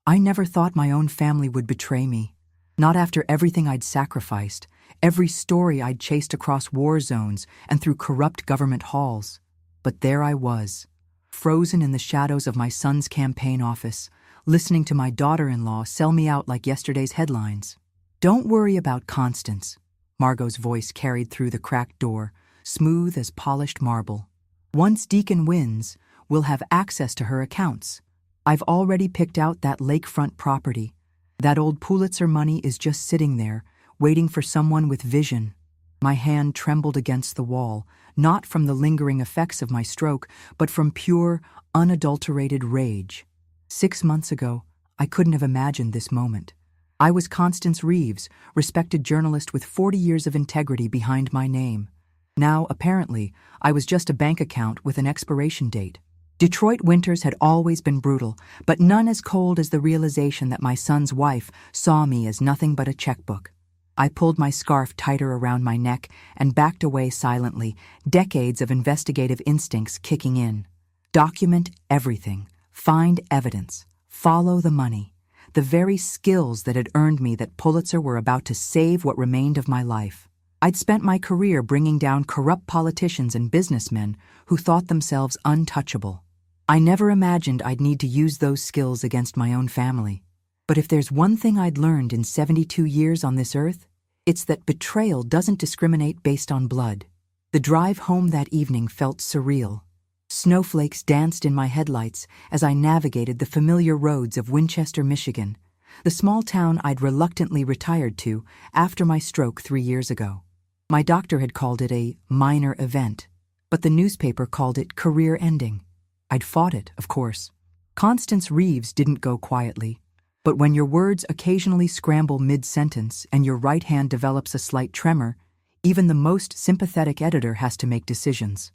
I never thought my own family would betray me. Not after everything I'd sacrificed, every story I'd chased across war zones and through corrupt government halls. But there I was, frozen in the shadows of my son's campaign office, listening to my daughter-in-law sell me out like yesterday's headlines. "Don't worry about Constance," Margot's voice carried through the cracked door, smooth as polished marble. "Once Deacon wins, we'll have access to her accounts. I've already picked out that lakefront property. That old Pulitzer money is just sitting there, waiting for someone with vision." My hand trembled against the wall, not from the lingering effects of my stroke, but from pure, unadulterated rage. 6 months ago, I couldn't have imagined this moment. I was Constance Reeves, respected journalist with 40 years of integrity behind my name. Now, apparently, I was just a bank account with an expiration date. Detroit winters had always been brutal, but none as cold as the realization that my son's wife saw me as nothing but a checkbook. I pulled my scarf tighter around my neck and backed away silently, decades of investigative instincts kicking in. Document everything, find evidence, follow the money. The very skills that had earned me that Pulitzer were about to save what remained of my life. I'd spent my career bringing down corrupt politicians and businessmen who thought themselves untouchable. I never imagined I'd need to use those skills against my own family. But if there's one thing I'd learned in 72 years on this earth, it's that betrayal doesn't discriminate based on blood. The drive home that evening felt surreal. Snowflakes danced in my headlights as I navigated the familiar roads of Winchester, Michigan, the small town I'd reluctantly retired to after my stroke 3 years ago. My doctor had called it a minor event, but the newspaper called it career ending. I'd fought it, of course. Constance Reeves didn't go quietly. But when your words occasionally scramble mid-sentence and your right hand develops a slight tremor, even the most sympathetic editor has to make decisions.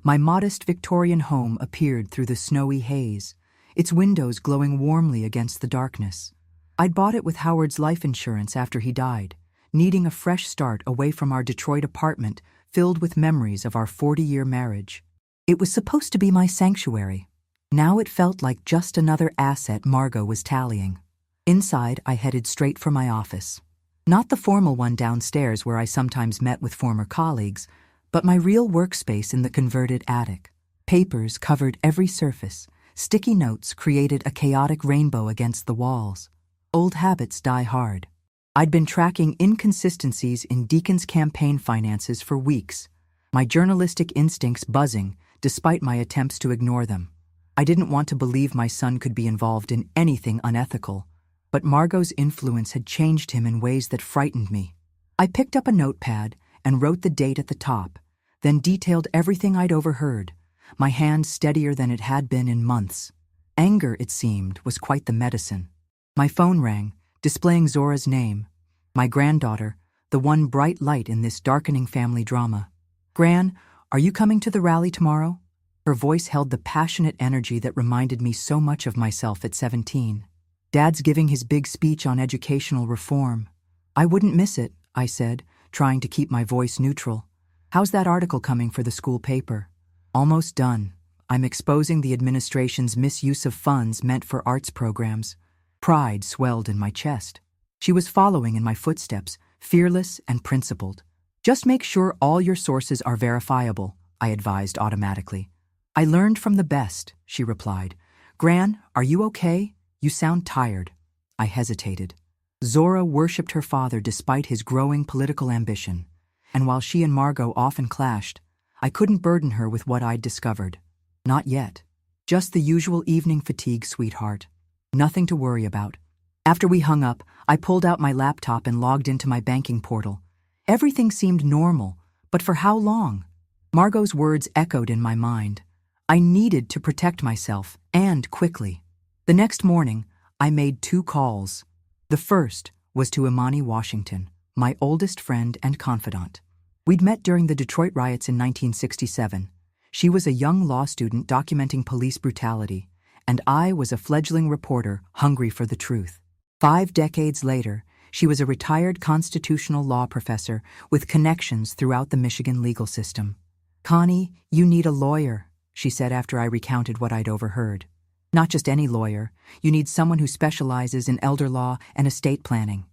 My modest Victorian home appeared through the snowy haze, its windows glowing warmly against the darkness. I'd bought it with Howard's life insurance after he died, needing a fresh start away from our Detroit apartment filled with memories of our 40-year marriage. It was supposed to be my sanctuary. Now it felt like just another asset Margot was tallying. Inside, I headed straight for my office. Not the formal one downstairs where I sometimes met with former colleagues, but my real workspace in the converted attic. Papers covered every surface. Sticky notes created a chaotic rainbow against the walls. Old habits die hard. I'd been tracking inconsistencies in Deacon's campaign finances for weeks, my journalistic instincts buzzing despite my attempts to ignore them. I didn't want to believe my son could be involved in anything unethical, but Margot's influence had changed him in ways that frightened me. I picked up a notepad and wrote the date at the top, then detailed everything I'd overheard, my hand steadier than it had been in months. Anger, it seemed, was quite the medicine. My phone rang, displaying Zora's name, my granddaughter, the one bright light in this darkening family drama. "Gran, are you coming to the rally tomorrow?" Her voice held the passionate energy that reminded me so much of myself at 17. "Dad's giving his big speech on educational reform." "I wouldn't miss it," I said, trying to keep my voice neutral. "How's that article coming for the school paper?" "Almost done. I'm exposing the administration's misuse of funds meant for arts programs." Pride swelled in my chest. She was following in my footsteps, fearless and principled. "Just make sure all your sources are verifiable," I advised automatically. "I learned from the best," she replied. "Gran, are you okay? You sound tired." I hesitated. Zora worshipped her father despite his growing political ambition, and while she and Margot often clashed, I couldn't burden her with what I'd discovered. Not yet. Just the usual evening fatigue, sweetheart. Nothing to worry about. After we hung up, I pulled out my laptop and logged into my banking portal. Everything seemed normal, but for how long? Margot's words echoed in my mind. I needed to protect myself, and quickly. The next morning, I made 2 calls. The first was to Imani Washington, my oldest friend and confidant. We'd met during the Detroit riots in 1967. She was a young law student documenting police brutality, and I was a fledgling reporter hungry for the truth. 5 decades later, she was a retired constitutional law professor with connections throughout the Michigan legal system. "Connie, you need a lawyer," she said after I recounted what I'd overheard. Not just any lawyer. You need someone who specializes in elder law and estate planning.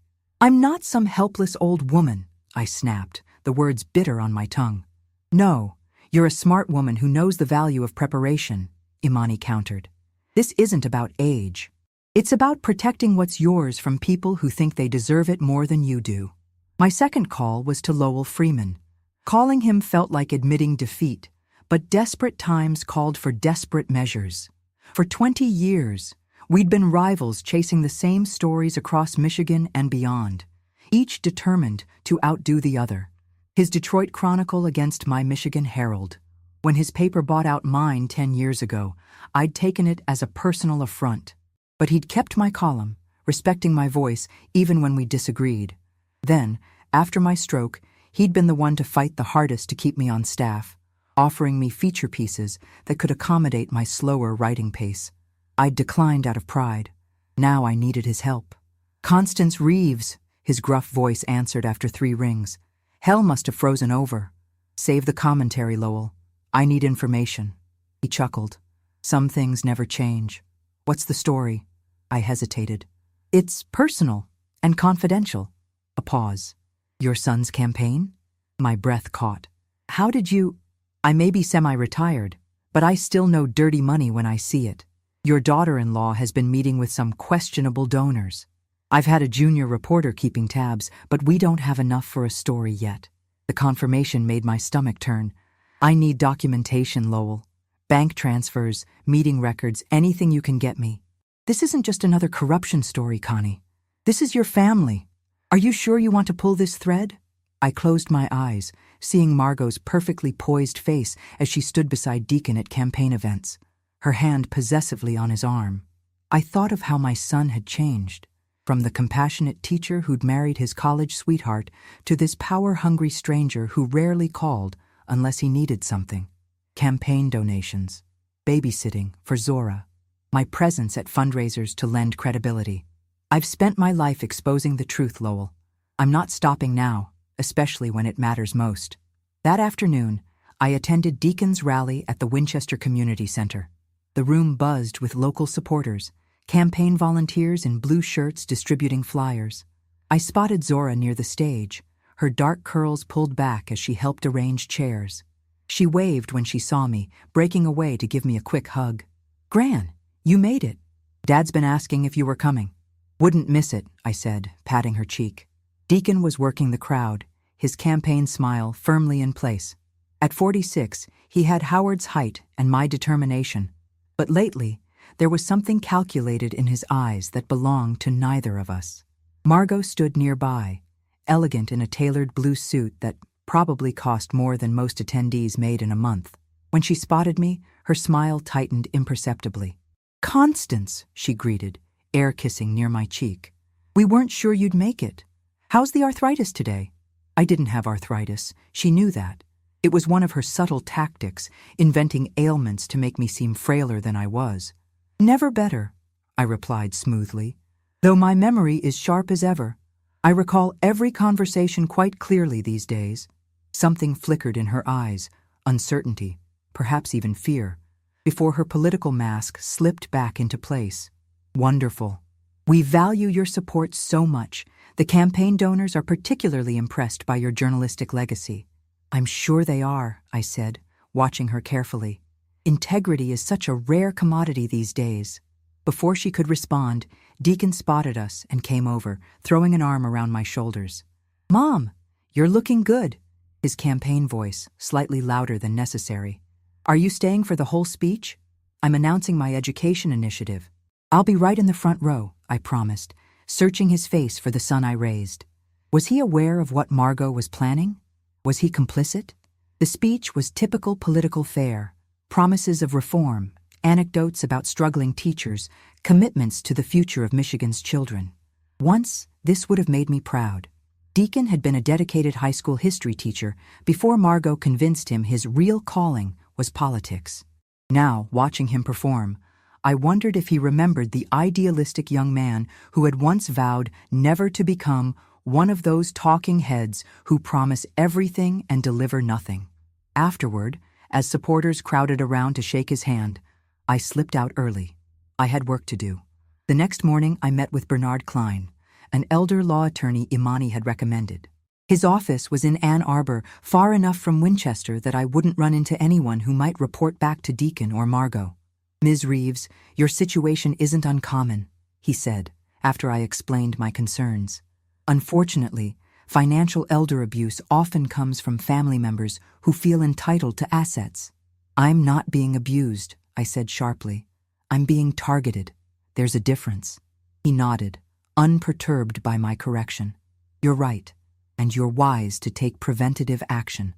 I'm not some helpless old woman, I snapped, the words bitter on my tongue. No, you're a smart woman who knows the value of preparation, Imani countered. This isn't about age. It's about protecting what's yours from people who think they deserve it more than you do. My second call was to Lowell Freeman. Calling him felt like admitting defeat, but desperate times called for desperate measures. For 20 years, we'd been rivals chasing the same stories across Michigan and beyond, each determined to outdo the other. His Detroit Chronicle against my Michigan Herald. When his paper bought out mine 10 years ago, I'd taken it as a personal affront. But he'd kept my column, respecting my voice even when we disagreed. Then, after my stroke, he'd been the one to fight the hardest to keep me on staff, offering me feature pieces that could accommodate my slower writing pace. I'd declined out of pride. Now I needed his help. Constance Reeves, his gruff voice answered after 3 rings. Hell must have frozen over. Save the commentary, Lowell. I need information. He chuckled. Some things never change. What's the story? I hesitated. It's personal and confidential. A pause. Your son's campaign? My breath caught. How did you... I may be semi-retired, but I still know dirty money when I see it. Your daughter-in-law has been meeting with some questionable donors. I've had a junior reporter keeping tabs, but we don't have enough for a story yet. The confirmation made my stomach turn. I need documentation, Lowell. Bank transfers, meeting records, anything you can get me. This isn't just another corruption story, Connie. This is your family. Are you sure you want to pull this thread? I closed my eyes, seeing Margot's perfectly poised face as she stood beside Deacon at campaign events, her hand possessively on his arm. I thought of how my son had changed, from the compassionate teacher who'd married his college sweetheart to this power-hungry stranger who rarely called unless he needed something. Campaign donations, babysitting for Zora, my presence at fundraisers to lend credibility. I've spent my life exposing the truth, Lowell. I'm not stopping now, especially when it matters most. That afternoon, I attended Deacon's rally at the Winchester Community Center. The room buzzed with local supporters, campaign volunteers in blue shirts distributing flyers. I spotted Zora near the stage, her dark curls pulled back as she helped arrange chairs. She waved when she saw me, breaking away to give me a quick hug. Gran, you made it. Dad's been asking if you were coming. Wouldn't miss it, I said, patting her cheek. Deacon was working the crowd, his campaign smile firmly in place. At 46, he had Howard's height and my determination. But lately, there was something calculated in his eyes that belonged to neither of us. Margot stood nearby, elegant in a tailored blue suit that probably cost more than most attendees made in a month. When she spotted me, her smile tightened imperceptibly. Constance, she greeted, air-kissing near my cheek. We weren't sure you'd make it. How's the arthritis today? I didn't have arthritis. She knew that. It was one of her subtle tactics, inventing ailments to make me seem frailer than I was. Never better, I replied smoothly. Though my memory is sharp as ever, I recall every conversation quite clearly these days. Something flickered in her eyes, uncertainty, perhaps even fear, before her political mask slipped back into place. Wonderful. We value your support so much. The campaign donors are particularly impressed by your journalistic legacy. I'm sure they are, I said, watching her carefully. Integrity is such a rare commodity these days. Before she could respond, Deacon spotted us and came over, throwing an arm around my shoulders. Mom, you're looking good. His campaign voice, slightly louder than necessary. Are you staying for the whole speech? I'm announcing my education initiative. I'll be right in the front row, I promised, searching his face for the son I raised. Was he aware of what Margot was planning? Was he complicit? The speech was typical political fare, promises of reform, anecdotes about struggling teachers, commitments to the future of Michigan's children. Once, this would have made me proud. Deacon had been a dedicated high school history teacher before Margot convinced him his real calling was politics. Now, watching him perform, I wondered if he remembered the idealistic young man who had once vowed never to become one of those talking heads who promise everything and deliver nothing. Afterward, as supporters crowded around to shake his hand, I slipped out early. I had work to do. The next morning, I met with Bernard Klein, an elder law attorney Imani had recommended. His office was in Ann Arbor, far enough from Winchester that I wouldn't run into anyone who might report back to Deacon or Margot. "Ms. Reeves, your situation isn't uncommon," he said, after I explained my concerns. "Unfortunately, financial elder abuse often comes from family members who feel entitled to assets." "I'm not being abused," I said sharply. "I'm being targeted. There's a difference." He nodded, unperturbed by my correction. "You're right, and you're wise to take preventative action.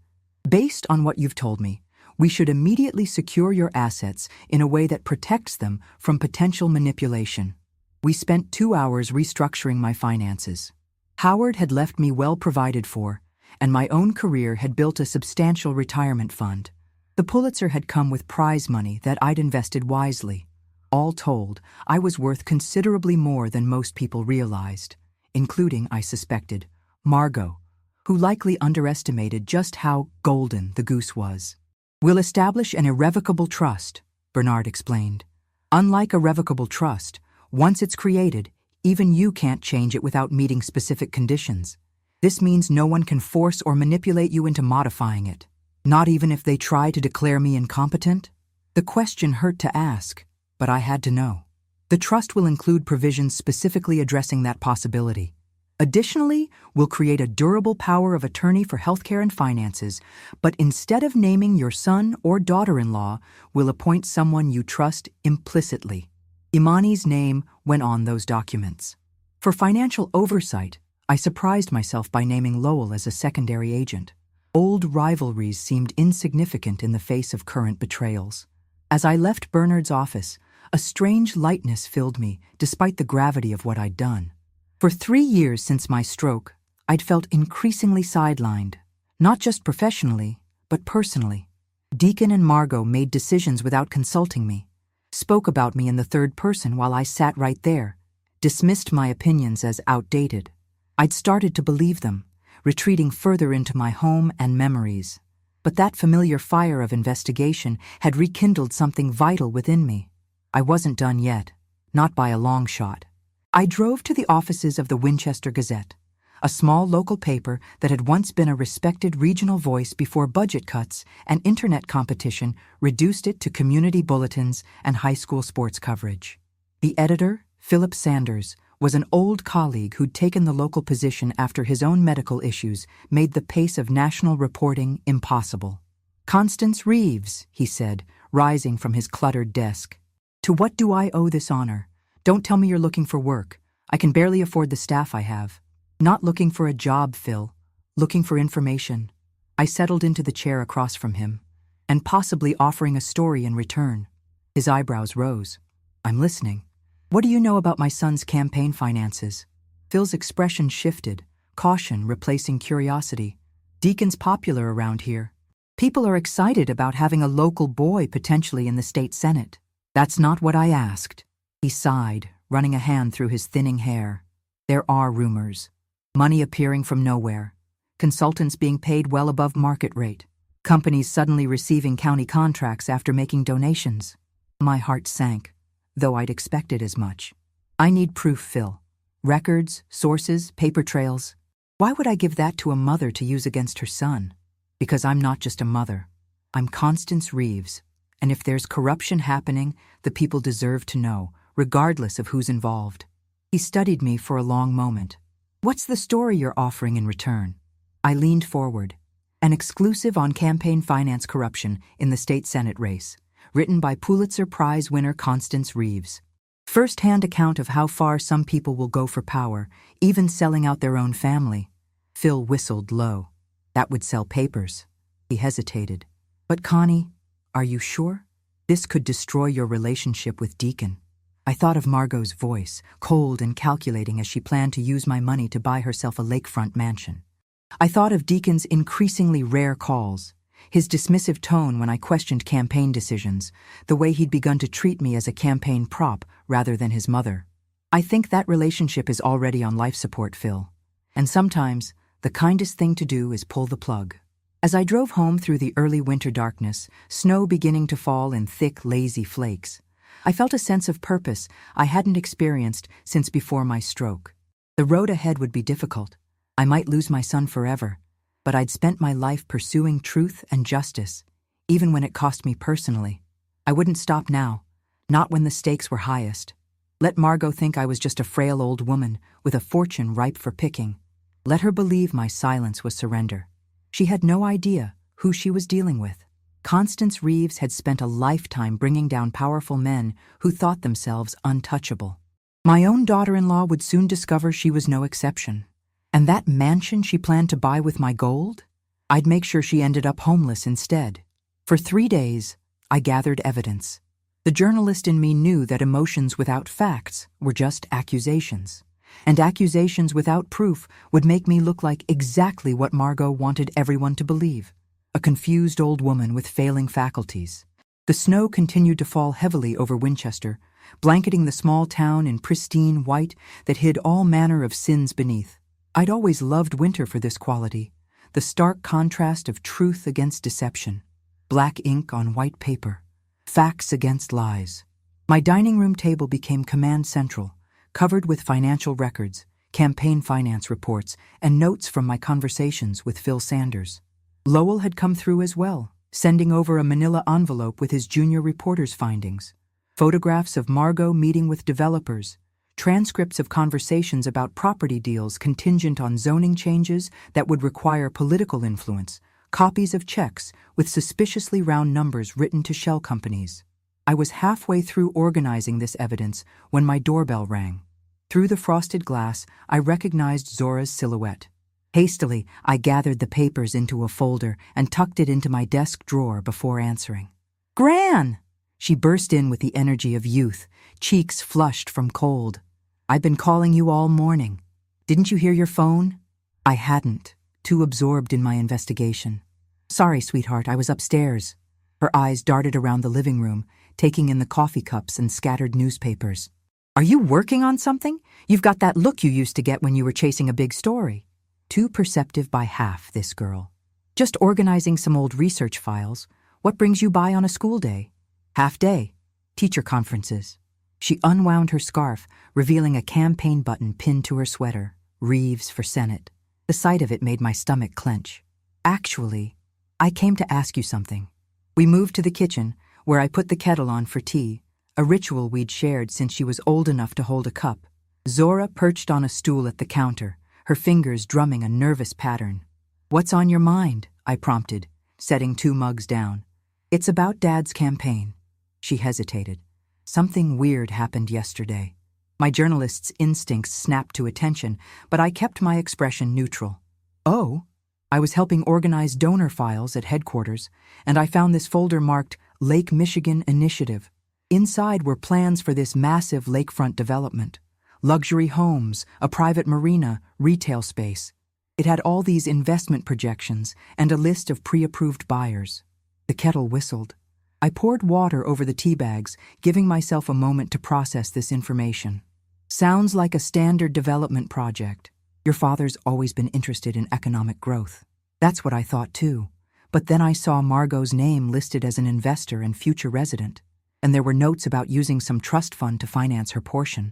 Based on what you've told me, we should immediately secure your assets in a way that protects them from potential manipulation." We spent 2 hours restructuring my finances. Howard had left me well provided for, and my own career had built a substantial retirement fund. The Pulitzer had come with prize money that I'd invested wisely. All told, I was worth considerably more than most people realized, including, I suspected, Margot, who likely underestimated just how golden the goose was. "We'll establish an irrevocable trust," Bernard explained. "Unlike a revocable trust, once it's created, even you can't change it without meeting specific conditions. This means no one can force or manipulate you into modifying it, not even if they try to declare me incompetent." The question hurt to ask, but I had to know. "The trust will include provisions specifically addressing that possibility. Additionally, we'll create a durable power of attorney for healthcare and finances, but instead of naming your son or daughter-in-law, we'll appoint someone you trust implicitly." Imani's name went on those documents. For financial oversight, I surprised myself by naming Lowell as a secondary agent. Old rivalries seemed insignificant in the face of current betrayals. As I left Bernard's office, a strange lightness filled me, despite the gravity of what I'd done. For 3 years since my stroke, I'd felt increasingly sidelined, not just professionally, but personally. Deacon and Margot made decisions without consulting me, spoke about me in the third person while I sat right there, dismissed my opinions as outdated. I'd started to believe them, retreating further into my home and memories. But that familiar fire of investigation had rekindled something vital within me. I wasn't done yet, not by a long shot. I drove to the offices of the Winchester Gazette, a small local paper that had once been a respected regional voice before budget cuts and internet competition reduced it to community bulletins and high school sports coverage. The editor, Philip Sanders, was an old colleague who'd taken the local position after his own medical issues made the pace of national reporting impossible. "Constance Reeves," he said, rising from his cluttered desk. "To what do I owe this honor? Don't tell me you're looking for work. I can barely afford the staff I have." "Not looking for a job, Phil. Looking for information." I settled into the chair across from him, and possibly offering a story in return. His eyebrows rose. "I'm listening. What do you know about my son's campaign finances?" Phil's expression shifted, caution replacing curiosity. "Deacon's popular around here. People are excited about having a local boy potentially in the state senate." "That's not what I asked." He sighed, running a hand through his thinning hair. "There are rumors. Money appearing from nowhere. Consultants being paid well above market rate. Companies suddenly receiving county contracts after making donations." My heart sank, though I'd expected as much. "I need proof, Phil. Records, sources, paper trails. Why would I give that to a mother to use against her son? Because I'm not just a mother. I'm Constance Reeves, and if there's corruption happening, the people deserve to know, regardless of who's involved." He studied me for a long moment. "What's the story you're offering in return?" I leaned forward. "An exclusive on campaign finance corruption in the state senate race, written by Pulitzer Prize winner Constance Reeves. First-hand account of how far some people will go for power, even selling out their own family." Phil whistled low. "That would sell papers." He hesitated. "But Connie, are you sure? This could destroy your relationship with Deacon." I thought of Margot's voice, cold and calculating as she planned to use my money to buy herself a lakefront mansion. I thought of Deacon's increasingly rare calls, his dismissive tone when I questioned campaign decisions, the way he'd begun to treat me as a campaign prop rather than his mother. "I think that relationship is already on life support, Phil. And sometimes, the kindest thing to do is pull the plug." As I drove home through the early winter darkness, snow beginning to fall in thick, lazy flakes, I felt a sense of purpose I hadn't experienced since before my stroke. The road ahead would be difficult. I might lose my son forever, but I'd spent my life pursuing truth and justice, even when it cost me personally. I wouldn't stop now, not when the stakes were highest. Let Margot think I was just a frail old woman with a fortune ripe for picking. Let her believe my silence was surrender. She had no idea who she was dealing with. Constance Reeves had spent a lifetime bringing down powerful men who thought themselves untouchable. My own daughter-in-law would soon discover she was no exception. And that mansion she planned to buy with my gold? I'd make sure she ended up homeless instead. For 3 days, I gathered evidence. The journalist in me knew that emotions without facts were just accusations. And accusations without proof would make me look like exactly what Margot wanted everyone to believe. A confused old woman with failing faculties. The snow continued to fall heavily over Winchester, blanketing the small town in pristine white that hid all manner of sins beneath. I'd always loved winter for this quality, the stark contrast of truth against deception, black ink on white paper, facts against lies. My dining room table became command central, covered with financial records, campaign finance reports, and notes from my conversations with Phil Sanders. Lowell had come through as well, sending over a manila envelope with his junior reporter's findings. Photographs of Margot meeting with developers, transcripts of conversations about property deals contingent on zoning changes that would require political influence, copies of checks with suspiciously round numbers written to shell companies. I was halfway through organizing this evidence when my doorbell rang. Through the frosted glass, I recognized Zora's silhouette. Hastily, I gathered the papers into a folder and tucked it into my desk drawer before answering. "Gran!" She burst in with the energy of youth, cheeks flushed from cold. "I've been calling you all morning. Didn't you hear your phone?" I hadn't, too absorbed in my investigation. "Sorry, sweetheart, I was upstairs." Her eyes darted around the living room, taking in the coffee cups and scattered newspapers. "Are you working on something? You've got that look you used to get when you were chasing a big story." Too perceptive by half, this girl. "Just organizing some old research files. What brings you by on a school day?" "Half day. Teacher conferences." She unwound her scarf, revealing a campaign button pinned to her sweater, Reeves for Senate. The sight of it made my stomach clench. "Actually, I came to ask you something." We moved to the kitchen, where I put the kettle on for tea, a ritual we'd shared since she was old enough to hold a cup. Zora perched on a stool at the counter, her fingers drumming a nervous pattern. "What's on your mind?" I prompted, setting 2 mugs down. "It's about Dad's campaign." She hesitated. "Something weird happened yesterday." My journalist's instincts snapped to attention, but I kept my expression neutral. "Oh?" I was helping organize donor files at headquarters, and I found this folder marked Lake Michigan Initiative. Inside were plans for this massive lakefront development. Luxury homes, a private marina, retail space. It had all these investment projections and a list of pre-approved buyers. The kettle whistled. I poured water over the tea bags, giving myself a moment to process this information. "Sounds like a standard development project. Your father's always been interested in economic growth." That's what I thought too. But then I saw Margot's name listed as an investor and future resident, and there were notes about using some trust fund to finance her portion.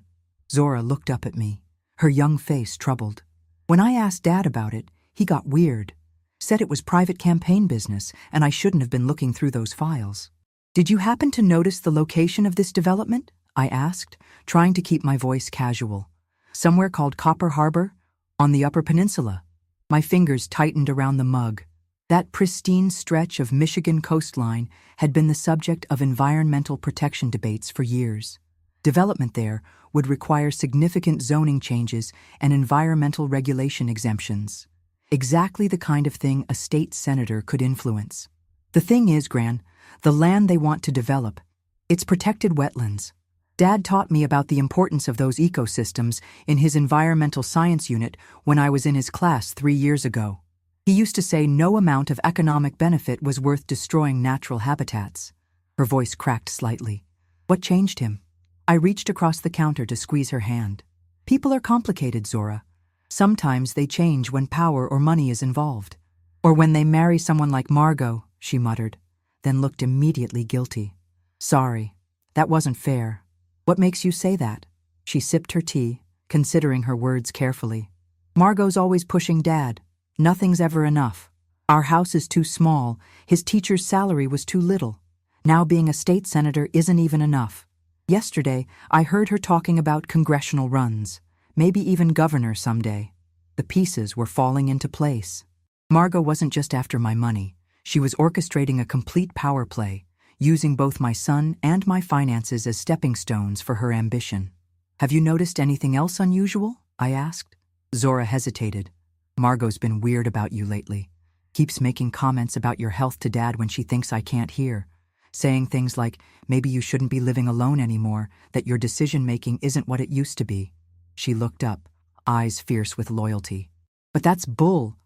Zora looked up at me, her young face troubled. When I asked Dad about it, he got weird. Said it was private campaign business and I shouldn't have been looking through those files. "Did you happen to notice the location of this development?" I asked, trying to keep my voice casual. "Somewhere called Copper Harbor? On the Upper Peninsula." My fingers tightened around the mug. That pristine stretch of Michigan coastline had been the subject of environmental protection debates for years. Development there would require significant zoning changes and environmental regulation exemptions. Exactly the kind of thing a state senator could influence. "The thing is, Gran, the land they want to develop, it's protected wetlands. Dad taught me about the importance of those ecosystems in his environmental science unit when I was in his class 3 years ago. He used to say no amount of economic benefit was worth destroying natural habitats." Her voice cracked slightly. "What changed him?" I reached across the counter to squeeze her hand. "People are complicated, Zora. Sometimes they change when power or money is involved. Or when they marry someone like Margot," she muttered, then looked immediately guilty. "Sorry. That wasn't fair. What makes you say that? She sipped her tea, considering her words carefully. Margot's always pushing Dad. Nothing's ever enough. Our house is too small. His teacher's salary was too little. Now being a state senator isn't even enough. Yesterday, I heard her talking about congressional runs, maybe even governor someday. The pieces were falling into place. Margot wasn't just after my money. She was orchestrating a complete power play, using both my son and my finances as stepping stones for her ambition. Have you noticed anything else unusual? I asked. Zora hesitated. Margot's been weird about you lately. Keeps making comments about your health to Dad when she thinks I can't hear. Saying things like, maybe you shouldn't be living alone anymore, that your decision-making isn't what it used to be. She looked up, eyes fierce with loyalty. But that's bull.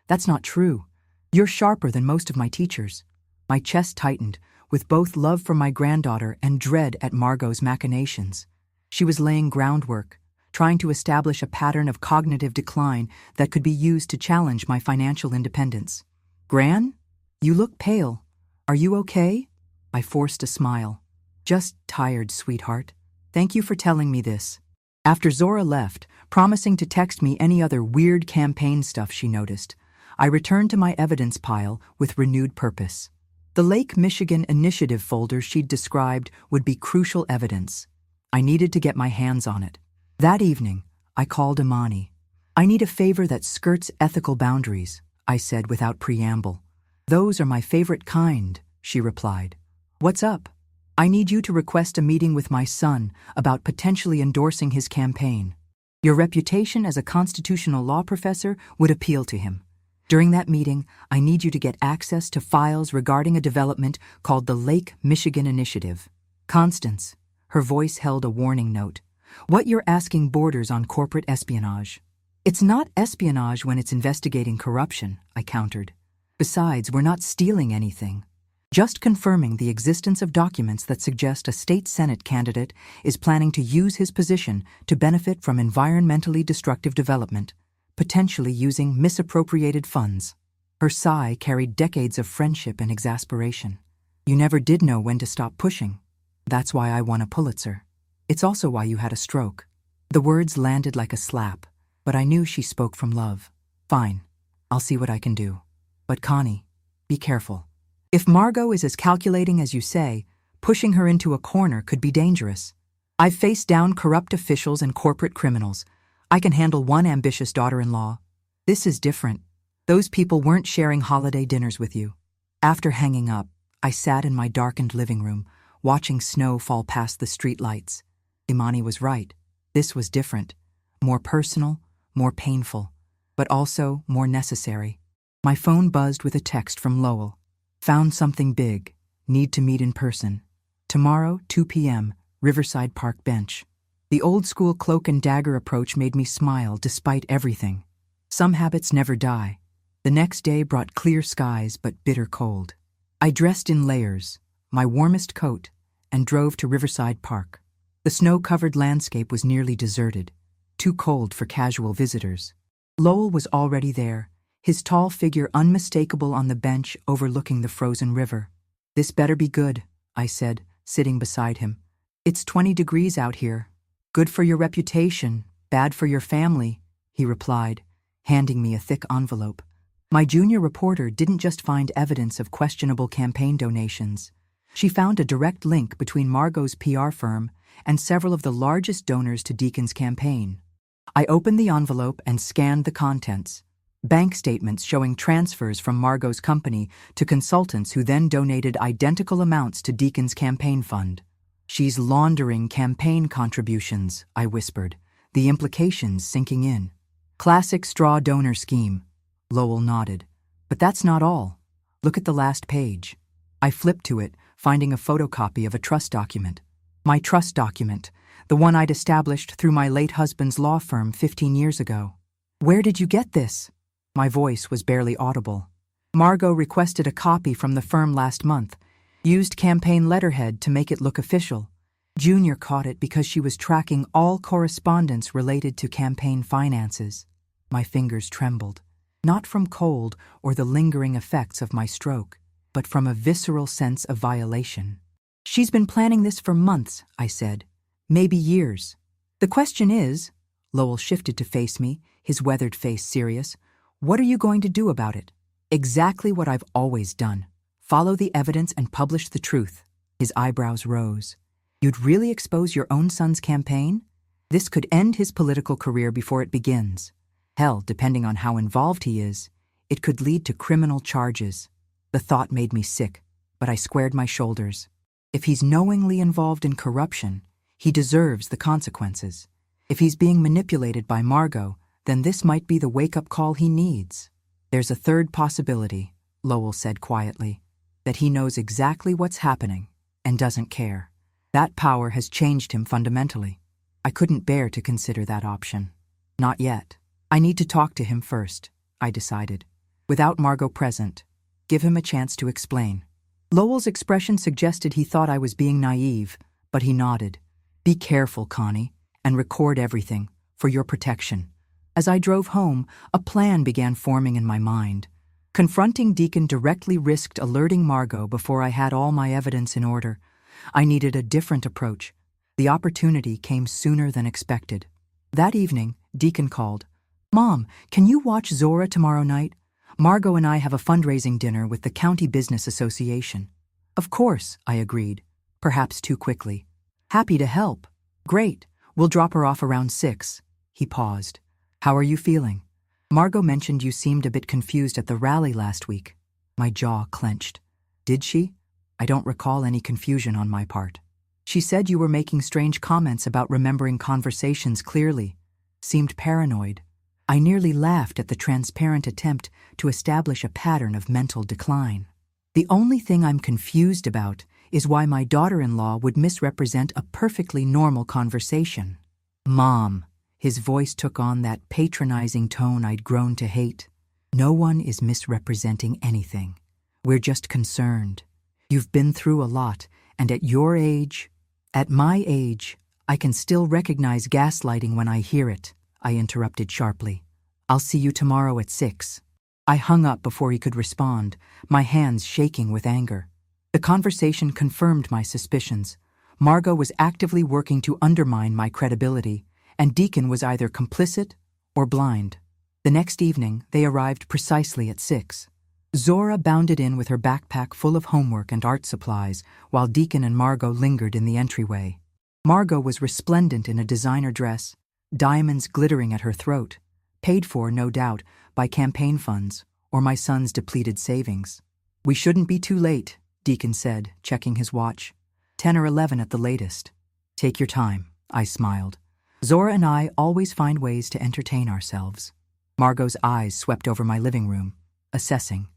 That's not true. You're sharper than most of my teachers. My chest tightened, with both love for my granddaughter and dread at Margot's machinations. She was laying groundwork, trying to establish a pattern of cognitive decline that could be used to challenge my financial independence. Gran? You look pale. Are you okay? I forced a smile. Just tired, sweetheart. Thank you for telling me this. After Zora left, promising to text me any other weird campaign stuff she noticed, I returned to my evidence pile with renewed purpose. The Lake Michigan Initiative folder she'd described would be crucial evidence. I needed to get my hands on it. That evening, I called Imani. I need a favor that skirts ethical boundaries, I said without preamble. Those are my favorite kind, she replied. What's up? I need you to request a meeting with my son about potentially endorsing his campaign. Your reputation as a constitutional law professor would appeal to him. During that meeting, I need you to get access to files regarding a development called the Lake Michigan Initiative. Constance, her voice held a warning note. What you're asking borders on corporate espionage. It's not espionage when it's investigating corruption, I countered. Besides, we're not stealing anything. Just confirming the existence of documents that suggest a state Senate candidate is planning to use his position to benefit from environmentally destructive development, potentially using misappropriated funds. Her sigh carried decades of friendship and exasperation. You never did know when to stop pushing. That's why I won a Pulitzer. It's also why you had a stroke. The words landed like a slap, but I knew she spoke from love. Fine, I'll see what I can do. But Connie, be careful. If Margot is as calculating as you say, pushing her into a corner could be dangerous. I've faced down corrupt officials and corporate criminals. I can handle one ambitious daughter-in-law. This is different. Those people weren't sharing holiday dinners with you. After hanging up, I sat in my darkened living room, watching snow fall past the streetlights. Imani was right. This was different. More personal, more painful, but also more necessary. My phone buzzed with a text from Lowell. Found something big. Need to meet in person. Tomorrow, 2 p.m., Riverside Park bench. The old-school cloak and dagger approach made me smile despite everything. Some habits never die. The next day brought clear skies but bitter cold. I dressed in layers, my warmest coat, and drove to Riverside Park. The snow-covered landscape was nearly deserted, too cold for casual visitors. Lowell was already there, his tall figure unmistakable on the bench overlooking the frozen river. This better be good, I said, sitting beside him. It's 20 degrees out here. Good for your reputation, bad for your family, he replied, handing me a thick envelope. My junior reporter didn't just find evidence of questionable campaign donations. She found a direct link between Margot's PR firm and several of the largest donors to Deacon's campaign. I opened the envelope and scanned the contents. Bank statements showing transfers from Margot's company to consultants who then donated identical amounts to Deacon's campaign fund. She's laundering campaign contributions, I whispered, the implications sinking in. Classic straw donor scheme. Lowell nodded. But that's not all. Look at the last page. I flipped to it, finding a photocopy of a trust document. My trust document, the one I'd established through my late husband's law firm 15 years ago. Where did you get this? My voice was barely audible. Margot requested a copy from the firm last month, used campaign letterhead to make it look official. Junior caught it because she was tracking all correspondence related to campaign finances. My fingers trembled, not from cold or the lingering effects of my stroke, but from a visceral sense of violation. She's been planning this for months, I said. Maybe years. The question is, Lowell shifted to face me, his weathered face serious, what are you going to do about it? Exactly what I've always done. Follow the evidence and publish the truth. His eyebrows rose. You'd really expose your own son's campaign? This could end his political career before it begins. Hell, depending on how involved he is, it could lead to criminal charges. The thought made me sick, but I squared my shoulders. If he's knowingly involved in corruption, he deserves the consequences. If he's being manipulated by Margot, then this might be the wake-up call he needs. There's a third possibility, Lowell said quietly, that he knows exactly what's happening and doesn't care. That power has changed him fundamentally. I couldn't bear to consider that option. Not yet. I need to talk to him first, I decided. Without Margot present, give him a chance to explain. Lowell's expression suggested he thought I was being naive, but he nodded. Be careful, Connie, and record everything, for your protection. As I drove home, a plan began forming in my mind. Confronting Deacon directly risked alerting Margot before I had all my evidence in order. I needed a different approach. The opportunity came sooner than expected. That evening, Deacon called. Mom, can you watch Zora tomorrow night? Margot and I have a fundraising dinner with the County Business Association. Of course, I agreed, perhaps too quickly. Happy to help. Great, we'll drop her off around 6. He paused. How are you feeling? Margot mentioned you seemed a bit confused at the rally last week. My jaw clenched. Did she? I don't recall any confusion on my part. She said you were making strange comments about remembering conversations clearly. Seemed paranoid. I nearly laughed at the transparent attempt to establish a pattern of mental decline. The only thing I'm confused about is why my daughter-in-law would misrepresent a perfectly normal conversation. Mom, his voice took on that patronizing tone I'd grown to hate. No one is misrepresenting anything. We're just concerned. You've been through a lot, and at my age, I can still recognize gaslighting when I hear it, I interrupted sharply. I'll see you tomorrow at 6. I hung up before he could respond, my hands shaking with anger. The conversation confirmed my suspicions. Margot was actively working to undermine my credibility, and Deacon was either complicit or blind. The next evening, they arrived precisely at 6. Zora bounded in with her backpack full of homework and art supplies, while Deacon and Margot lingered in the entryway. Margot was resplendent in a designer dress, diamonds glittering at her throat, paid for, no doubt, by campaign funds or my son's depleted savings. We shouldn't be too late, Deacon said, checking his watch. 10 or 11 at the latest. Take your time, I smiled. Zora and I always find ways to entertain ourselves. Margot's eyes swept over my living room, assessing.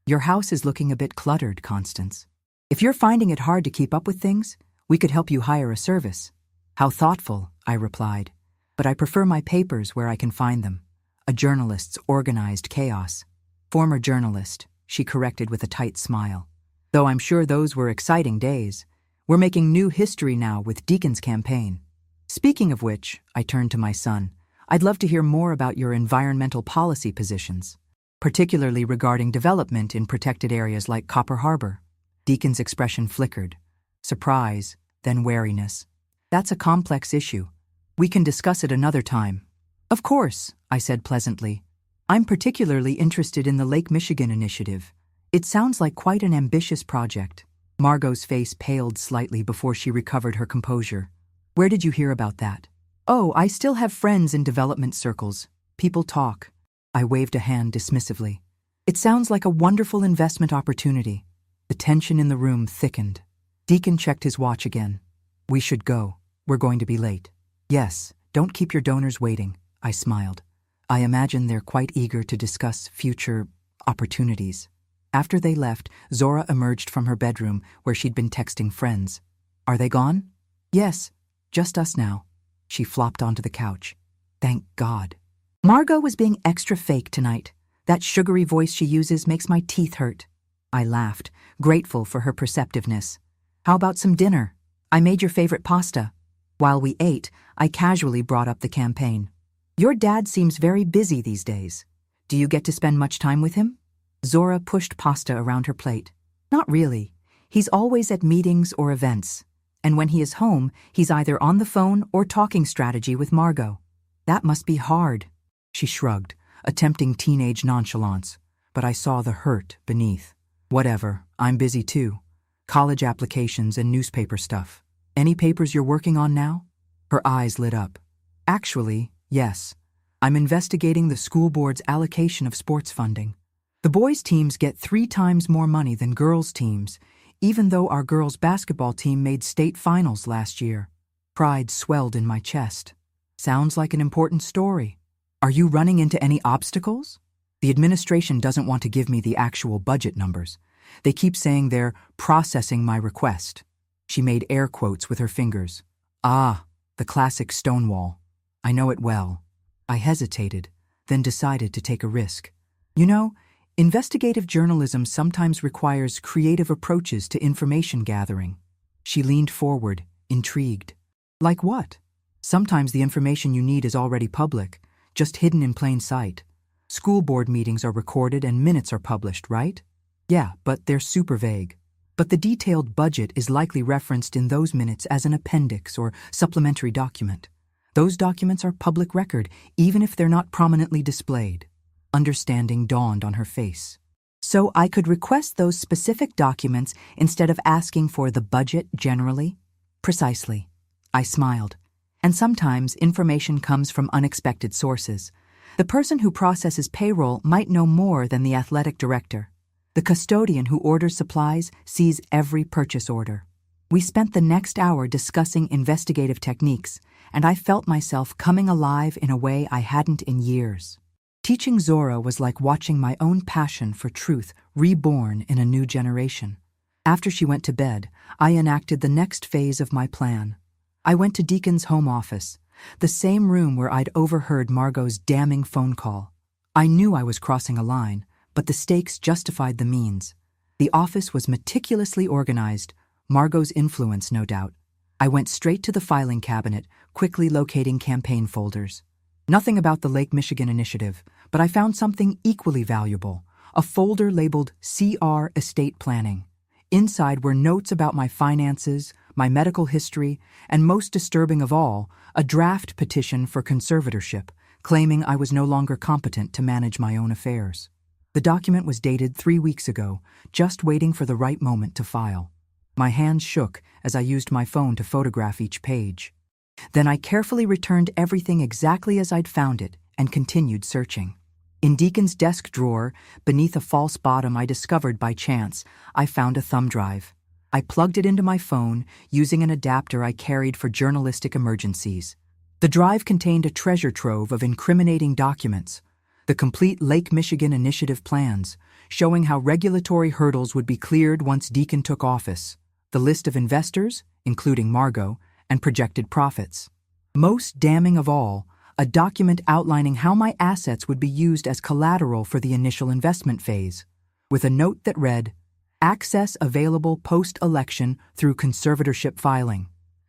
Your house is looking a bit cluttered, Constance. If you're finding it hard to keep up with things, we could help you hire a service. How thoughtful, I replied. But I prefer my papers where I can find them. A journalist's organized chaos. Former journalist, she corrected with a tight smile. Though I'm sure those were exciting days. We're making new history now with Deacon's campaign. Speaking of which, I turned to my son. I'd love to hear more about your environmental policy positions, particularly regarding development in protected areas like Copper Harbor. Deacon's expression flickered. Surprise, then wariness. That's a complex issue. We can discuss it another time. Of course, I said pleasantly. I'm particularly interested in the Lake Michigan initiative. It sounds like quite an ambitious project. Margot's face paled slightly before she recovered her composure. Where did you hear about that? Oh, I still have friends in development circles. People talk. I waved a hand dismissively. It sounds like a wonderful investment opportunity. The tension in the room thickened. Deacon checked his watch again. We should go. We're going to be late. Yes, don't keep your donors waiting, I smiled. I imagine they're quite eager to discuss future opportunities. After they left, Zora emerged from her bedroom where she'd been texting friends. Are they gone? Yes, just us now. She flopped onto the couch. Thank God. Margot was being extra fake tonight. That sugary voice she uses makes my teeth hurt. I laughed, grateful for her perceptiveness. How about some dinner? I made your favorite pasta. While we ate, I casually brought up the campaign. Your dad seems very busy these days. Do you get to spend much time with him? Zora pushed pasta around her plate. Not really. He's always at meetings or events. And when he is home, he's either on the phone or talking strategy with Margot. That must be hard. She shrugged, attempting teenage nonchalance, but I saw the hurt beneath. Whatever, I'm busy too. College applications and newspaper stuff. Any papers you're working on now? Her eyes lit up. Actually, yes. I'm investigating the school board's allocation of sports funding. The boys' teams get 3 times more money than girls' teams, even though our girls' basketball team made state finals last year. Pride swelled in my chest. Sounds like an important story. Are you running into any obstacles? The administration doesn't want to give me the actual budget numbers. They keep saying they're processing my request. She made air quotes with her fingers. Ah, the classic Stonewall. I know it well. I hesitated, then decided to take a risk. You know, investigative journalism sometimes requires creative approaches to information gathering. She leaned forward, intrigued. Like what? Sometimes the information you need is already public, just hidden in plain sight. School board meetings are recorded and minutes are published, right? Yeah, but they're super vague. But the detailed budget is likely referenced in those minutes as an appendix or supplementary document. Those documents are public record, even if they're not prominently displayed. Understanding dawned on her face. So I could request those specific documents instead of asking for the budget generally? Precisely. I smiled. And sometimes information comes from unexpected sources. The person who processes payroll might know more than the athletic director. The custodian who orders supplies sees every purchase order. We spent the next hour discussing investigative techniques, and I felt myself coming alive in a way I hadn't in years. Teaching Zora was like watching my own passion for truth reborn in a new generation. After she went to bed, I enacted the next phase of my plan. I went to Deacon's home office, the same room where I'd overheard Margot's damning phone call. I knew I was crossing a line, but the stakes justified the means. The office was meticulously organized, Margot's influence, no doubt. I went straight to the filing cabinet, quickly locating campaign folders. Nothing about the Lake Michigan initiative, but I found something equally valuable, a folder labeled CR Estate Planning. Inside were notes about my finances, my medical history, and most disturbing of all, a draft petition for conservatorship, claiming I was no longer competent to manage my own affairs. The document was dated 3 weeks ago, just waiting for the right moment to file. My hands shook as I used my phone to photograph each page. Then I carefully returned everything exactly as I'd found it and continued searching. In Deacon's desk drawer, beneath a false bottom I discovered by chance, I found a thumb drive. I plugged it into my phone using an adapter I carried for journalistic emergencies. The drive contained a treasure trove of incriminating documents, the complete Lake Michigan initiative plans, showing how regulatory hurdles would be cleared once Deacon took office, the list of investors, including Margot, and projected profits. Most damning of all, a document outlining how my assets would be used as collateral for the initial investment phase, with a note that read, "Access available post-election through conservatorship filing."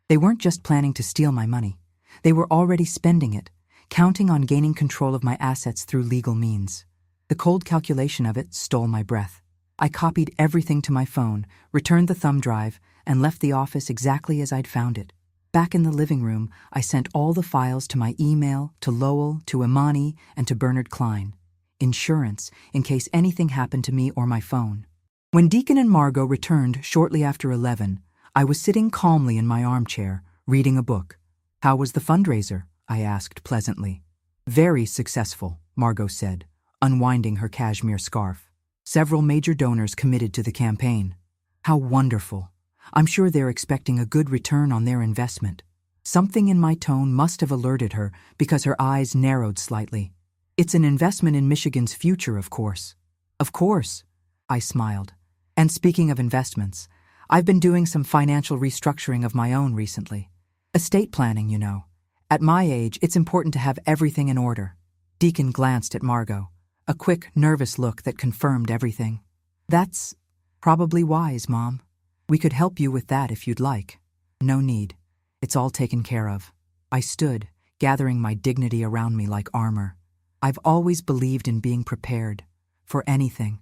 They weren't just planning to steal my money. They were already spending it, counting on gaining control of my assets through legal means. The cold calculation of it stole my breath. I copied everything to my phone, returned the thumb drive, and left the office exactly as I'd found it. Back in the living room, I sent all the files to my email, to Lowell, to Imani, and to Bernard Klein. Insurance, in case anything happened to me or my phone. When Deacon and Margot returned shortly after 11, I was sitting calmly in my armchair, reading a book. "How was the fundraiser?" I asked pleasantly. "Very successful," Margot said, unwinding her cashmere scarf. "Several major donors committed to the campaign." "How wonderful. I'm sure they're expecting a good return on their investment." Something in my tone must have alerted her because her eyes narrowed slightly. "It's an investment in Michigan's future, of course." "Of course," I smiled. "And speaking of investments, I've been doing some financial restructuring of my own recently. Estate planning, you know. At my age, it's important to have everything in order." Deacon glanced at Margot, a quick, nervous look that confirmed everything. "That's probably wise, Mom. We could help you with that if you'd like." "No need. It's all taken care of." I stood, gathering my dignity around me like armor. I've always believed in being prepared. For anything.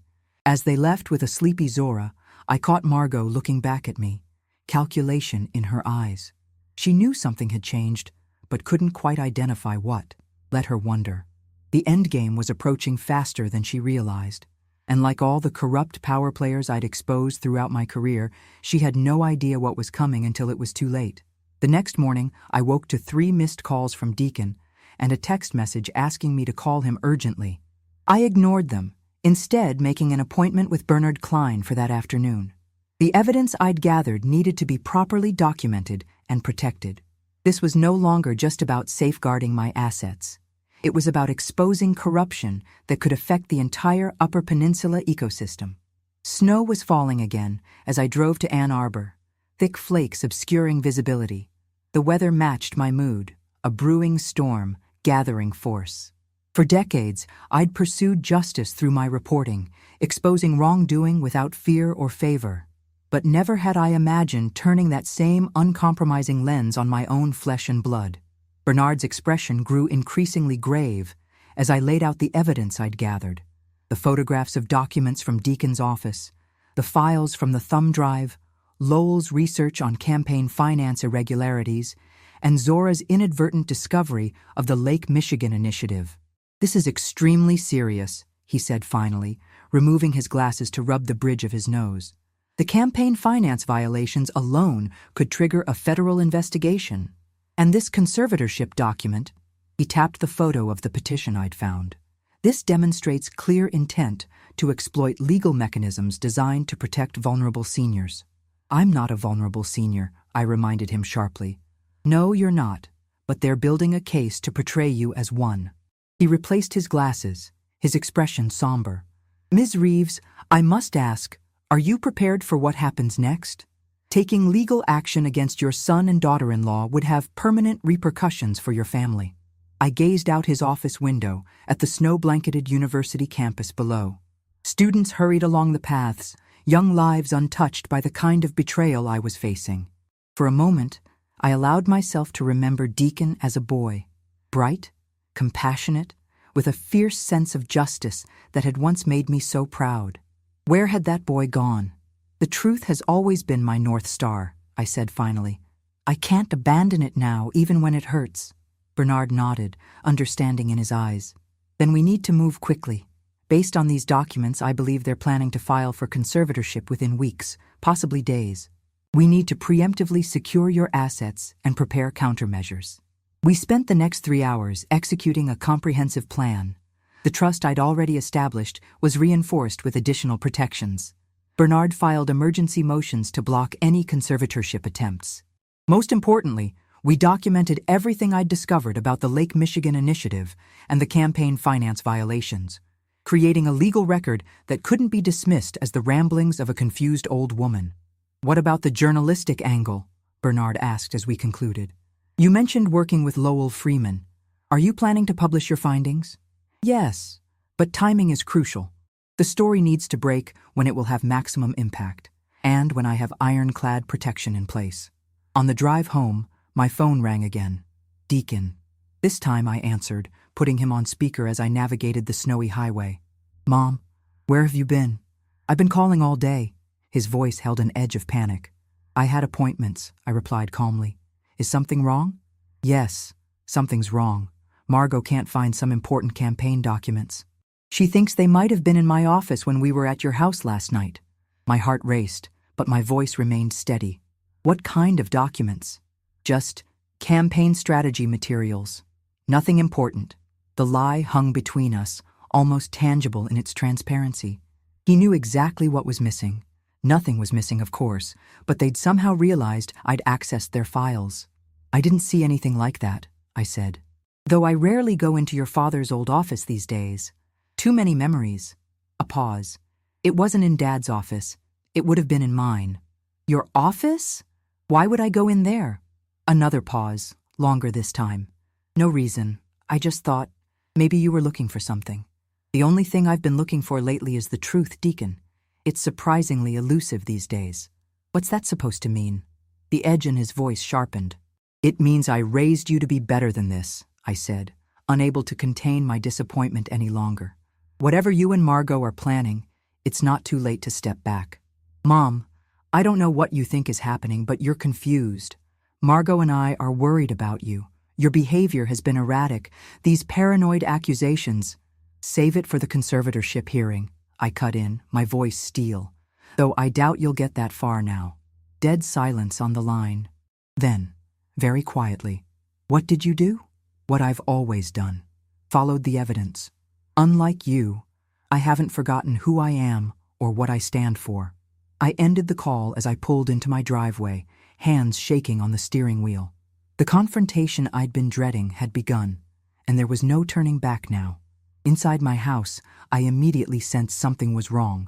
As they left with a sleepy Zora, I caught Margot looking back at me, calculation in her eyes. She knew something had changed, but couldn't quite identify what. Let her wonder. The endgame was approaching faster than she realized. And like all the corrupt power players I'd exposed throughout my career, she had no idea what was coming until it was too late. The next morning, I woke to 3 missed calls from Deacon and a text message asking me to call him urgently. I ignored them, instead making an appointment with Bernard Klein for that afternoon. The evidence I'd gathered needed to be properly documented and protected. This was no longer just about safeguarding my assets. It was about exposing corruption that could affect the entire Upper Peninsula ecosystem. Snow was falling again as I drove to Ann Arbor, thick flakes obscuring visibility. The weather matched my mood, a brewing storm, gathering force. For decades, I'd pursued justice through my reporting, exposing wrongdoing without fear or favor. But never had I imagined turning that same uncompromising lens on my own flesh and blood. Bernard's expression grew increasingly grave as I laid out the evidence I'd gathered. The photographs of documents from Deacon's office, the files from the thumb drive, Lowell's research on campaign finance irregularities, and Zora's inadvertent discovery of the Lake Michigan initiative. "This is extremely serious," he said finally, removing his glasses to rub the bridge of his nose. "The campaign finance violations alone could trigger a federal investigation. And this conservatorship document," he tapped the photo of the petition I'd found. "This demonstrates clear intent to exploit legal mechanisms designed to protect vulnerable seniors." "I'm not a vulnerable senior," I reminded him sharply. "No, you're not, but they're building a case to portray you as one." He replaced his glasses, his expression somber. "Ms. Reeves, I must ask, are you prepared for what happens next? Taking legal action against your son and daughter-in-law would have permanent repercussions for your family." I gazed out his office window at the snow-blanketed university campus below. Students hurried along the paths, young lives untouched by the kind of betrayal I was facing. For a moment, I allowed myself to remember Deacon as a boy, bright, compassionate, with a fierce sense of justice that had once made me so proud. Where had that boy gone? "The truth has always been my North Star," I said finally. "I can't abandon it now, even when it hurts." Bernard nodded, understanding in his eyes. "Then we need to move quickly. Based on these documents, I believe they're planning to file for conservatorship within weeks, possibly days. We need to preemptively secure your assets and prepare countermeasures." We spent the next 3 hours executing a comprehensive plan. The trust I'd already established was reinforced with additional protections. Bernard filed emergency motions to block any conservatorship attempts. Most importantly, we documented everything I'd discovered about the Lake Michigan initiative and the campaign finance violations, creating a legal record that couldn't be dismissed as the ramblings of a confused old woman. "What about the journalistic angle?" Bernard asked as we concluded. "You mentioned working with Lowell Freeman. Are you planning to publish your findings?" "Yes, but timing is crucial. The story needs to break when it will have maximum impact, and when I have ironclad protection in place." On the drive home, my phone rang again. Deacon. This time I answered, putting him on speaker as I navigated the snowy highway. "Mom, where have you been?" "I've been calling all day." His voice held an edge of panic. "I had appointments," I replied calmly. "Is something wrong?" "Yes, something's wrong. Margot can't find some important campaign documents. She thinks they might have been in my office when we were at your house last night." My heart raced, but my voice remained steady. "What kind of documents?" "Just campaign strategy materials. Nothing important." The lie hung between us, almost tangible in its transparency. He knew exactly what was missing. Nothing was missing, of course, but they'd somehow realized I'd accessed their files. "I didn't see anything like that," I said. "Though I rarely go into your father's old office these days. Too many memories." A pause. "It wasn't in Dad's office. It would have been in mine." "Your office? Why would I go in there?" Another pause, longer this time. "No reason. I just thought, maybe you were looking for something." "The only thing I've been looking for lately is the truth, Deacon. It's surprisingly elusive these days." "What's that supposed to mean?" The edge in his voice sharpened. "It means I raised you to be better than this," I said, unable to contain my disappointment any longer. "Whatever you and Margot are planning, it's not too late to step back." Mom, I don't know what you think is happening, but you're confused. Margot and I are worried about you. Your behavior has been erratic. These paranoid accusations. Save it for the conservatorship hearing, I cut in, my voice steel. Though I doubt you'll get that far now. Dead silence on the line. Then, very quietly, what did you do? What I've always done. Followed the evidence. Unlike you, I haven't forgotten who I am or what I stand for. I ended the call as I pulled into my driveway, hands shaking on the steering wheel. The confrontation I'd been dreading had begun, and there was no turning back now. Inside my house, I immediately sensed something was wrong.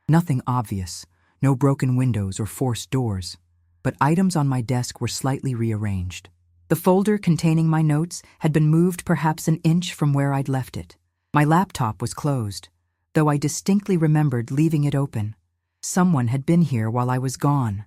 Nothing obvious, no broken windows or forced doors, but items on my desk were slightly rearranged. The folder containing my notes had been moved perhaps an inch from where I'd left it. My laptop was closed, though I distinctly remembered leaving it open. Someone had been here while I was gone.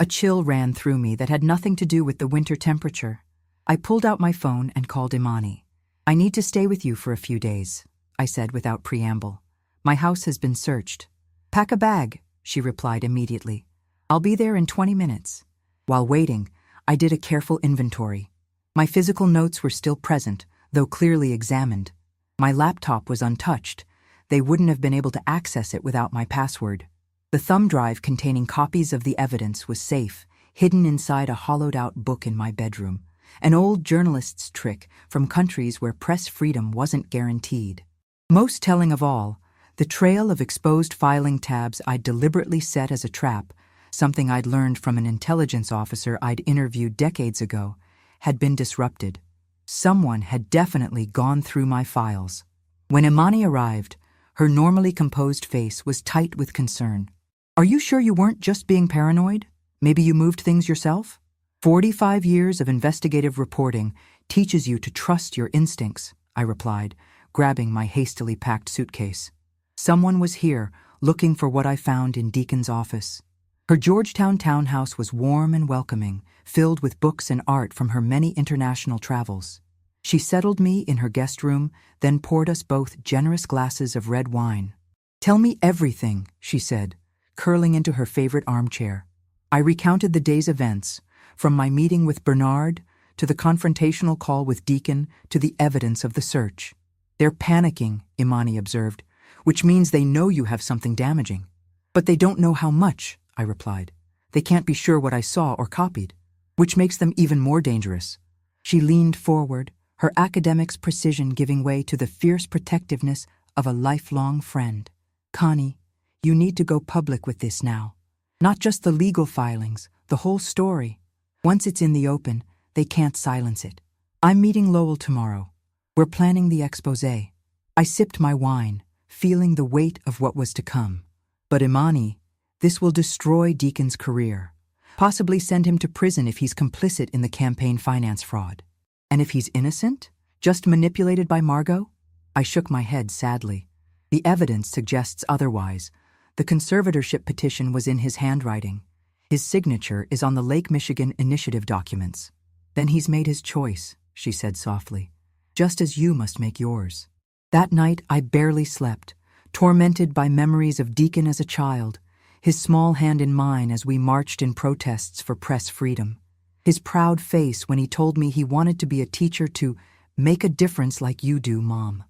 A chill ran through me that had nothing to do with the winter temperature. I pulled out my phone and called Imani. I need to stay with you for a few days, I said without preamble. My house has been searched. Pack a bag, she replied immediately. I'll be there in 20 minutes. While waiting, I did a careful inventory. My physical notes were still present, though clearly examined. My laptop was untouched. They wouldn't have been able to access it without my password. The thumb drive containing copies of the evidence was safe, hidden inside a hollowed-out book in my bedroom, an old journalist's trick from countries where press freedom wasn't guaranteed. Most telling of all, the trail of exposed filing tabs I'd deliberately set as a trap, something I'd learned from an intelligence officer I'd interviewed decades ago, had been disrupted. Someone had definitely gone through my files. When Imani arrived, her normally composed face was tight with concern. Are you sure you weren't just being paranoid? Maybe you moved things yourself? 45 years of investigative reporting teaches you to trust your instincts, I replied, grabbing my hastily packed suitcase. Someone was here, looking for what I found in Deacon's office. Her Georgetown townhouse was warm and welcoming, filled with books and art from her many international travels. She settled me in her guest room, then poured us both generous glasses of red wine. Tell me everything, she said, curling into her favorite armchair. I recounted the day's events, from my meeting with Bernard, to the confrontational call with Deacon, to the evidence of the search. They're panicking, Imani observed, which means they know you have something damaging. But they don't know how much, I replied. They can't be sure what I saw or copied, which makes them even more dangerous. She leaned forward, her academic's precision giving way to the fierce protectiveness of a lifelong friend. Connie, you need to go public with this now. Not just the legal filings, the whole story. Once it's in the open, they can't silence it. I'm meeting Lowell tomorrow. We're planning the exposé. I sipped my wine, feeling the weight of what was to come. But Imani, this will destroy Deacon's career. Possibly send him to prison if he's complicit in the campaign finance fraud. And if he's innocent? Just manipulated by Margot? I shook my head sadly. The evidence suggests otherwise. The conservatorship petition was in his handwriting. His signature is on the Lake Michigan initiative documents. Then he's made his choice, she said softly, just as you must make yours. That night I barely slept, tormented by memories of Deacon as a child, his small hand in mine as we marched in protests for press freedom, his proud face when he told me he wanted to be a teacher to make a difference like you do, Mom.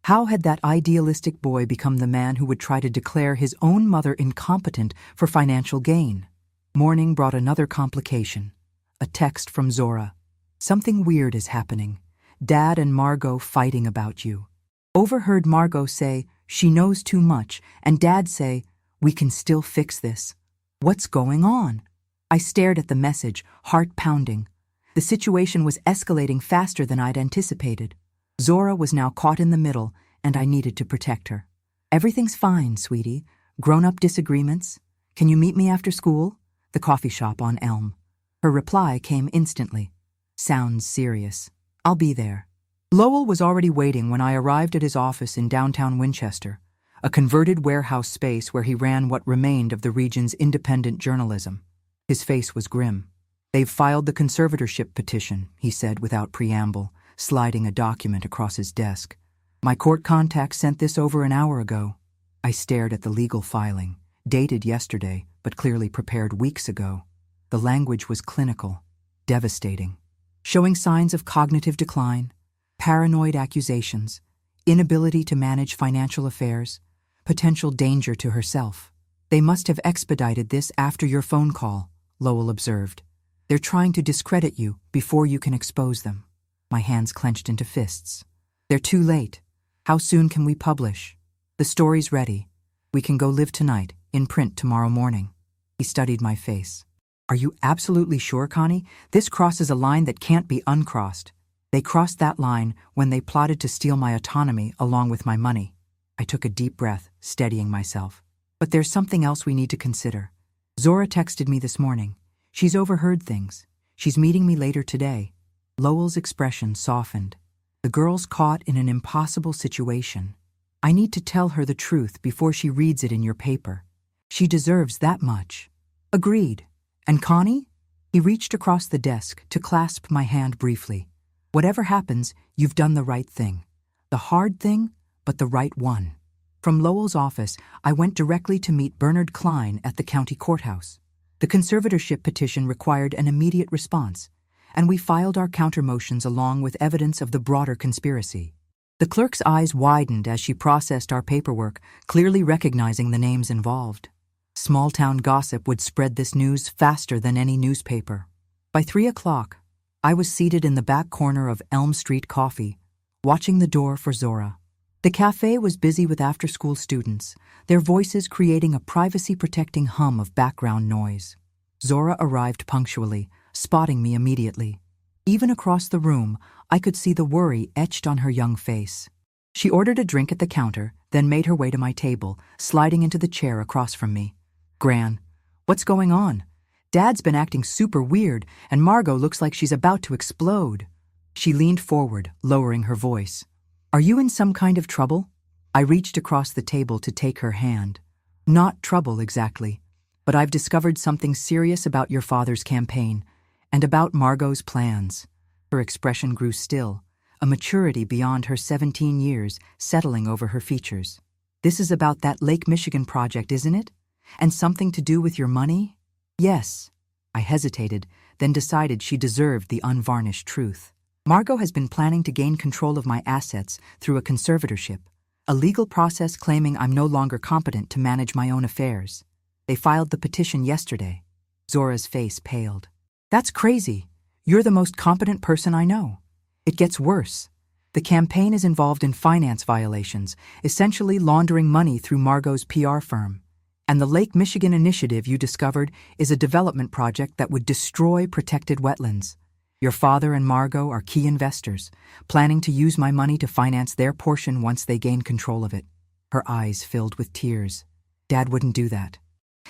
How had that idealistic boy become the man who would try to declare his own mother incompetent for financial gain? Morning brought another complication. A text from Zora. Something weird is happening. Dad and Margot fighting about you. Overheard Margot say, she knows too much, and Dad say, we can still fix this. What's going on? I stared at the message, heart pounding. The situation was escalating faster than I'd anticipated. Zora was now caught in the middle, and I needed to protect her. Everything's fine, sweetie. Grown-up disagreements. Can you meet me after school? The coffee shop on Elm. Her reply came instantly. Sounds serious. I'll be there. Lowell was already waiting when I arrived at his office in downtown Winchester, a converted warehouse space where he ran what remained of the region's independent journalism. His face was grim. They've filed the conservatorship petition, he said without preamble, sliding a document across his desk. My court contact sent this over an hour ago. I stared at the legal filing, dated yesterday, but clearly prepared weeks ago. The language was clinical, devastating, showing signs of cognitive decline, paranoid accusations, inability to manage financial affairs, potential danger to herself. They must have expedited this after your phone call, Lowell observed. They're trying to discredit you before you can expose them. My hands clenched into fists. They're too late. How soon can we publish? The story's ready. We can go live tonight, in print tomorrow morning. He studied my face. Are you absolutely sure, Connie? This crosses a line that can't be uncrossed. They crossed that line when they plotted to steal my autonomy along with my money. I took a deep breath, steadying myself. But there's something else we need to consider. Zora texted me this morning. She's overheard things. She's meeting me later today. Lowell's expression softened. The girl's caught in an impossible situation. I need to tell her the truth before she reads it in your paper. She deserves that much. Agreed. And Connie? He reached across the desk to clasp my hand briefly. Whatever happens, you've done the right thing. The hard thing, but the right one. From Lowell's office, I went directly to meet Bernard Klein at the county courthouse. The conservatorship petition required an immediate response, and we filed our counter-motions along with evidence of the broader conspiracy. The clerk's eyes widened as she processed our paperwork, clearly recognizing the names involved. Small-town gossip would spread this news faster than any newspaper. By 3 o'clock, I was seated in the back corner of Elm Street Coffee, watching the door for Zora. The cafe was busy with after-school students, their voices creating a privacy-protecting hum of background noise. Zora arrived punctually, spotting me immediately. Even across the room, I could see the worry etched on her young face. She ordered a drink at the counter, then made her way to my table, sliding into the chair across from me. Gran, what's going on? Dad's been acting super weird, and Margot looks like she's about to explode. She leaned forward, lowering her voice. Are you in some kind of trouble? I reached across the table to take her hand. Not trouble exactly, but I've discovered something serious about your father's campaign, and about Margot's plans. Her expression grew still, a maturity beyond her 17 years settling over her features. This is about that Lake Michigan project, isn't it? And something to do with your money? Yes. I hesitated, then decided she deserved the unvarnished truth. Margot has been planning to gain control of my assets through a conservatorship, a legal process claiming I'm no longer competent to manage my own affairs. They filed the petition yesterday. Zora's face paled. That's crazy. You're the most competent person I know. It gets worse. The campaign is involved in finance violations, essentially laundering money through Margot's PR firm. And the Lake Michigan initiative you discovered is a development project that would destroy protected wetlands. Your father and Margot are key investors, planning to use my money to finance their portion once they gain control of it. Her eyes filled with tears. Dad wouldn't do that.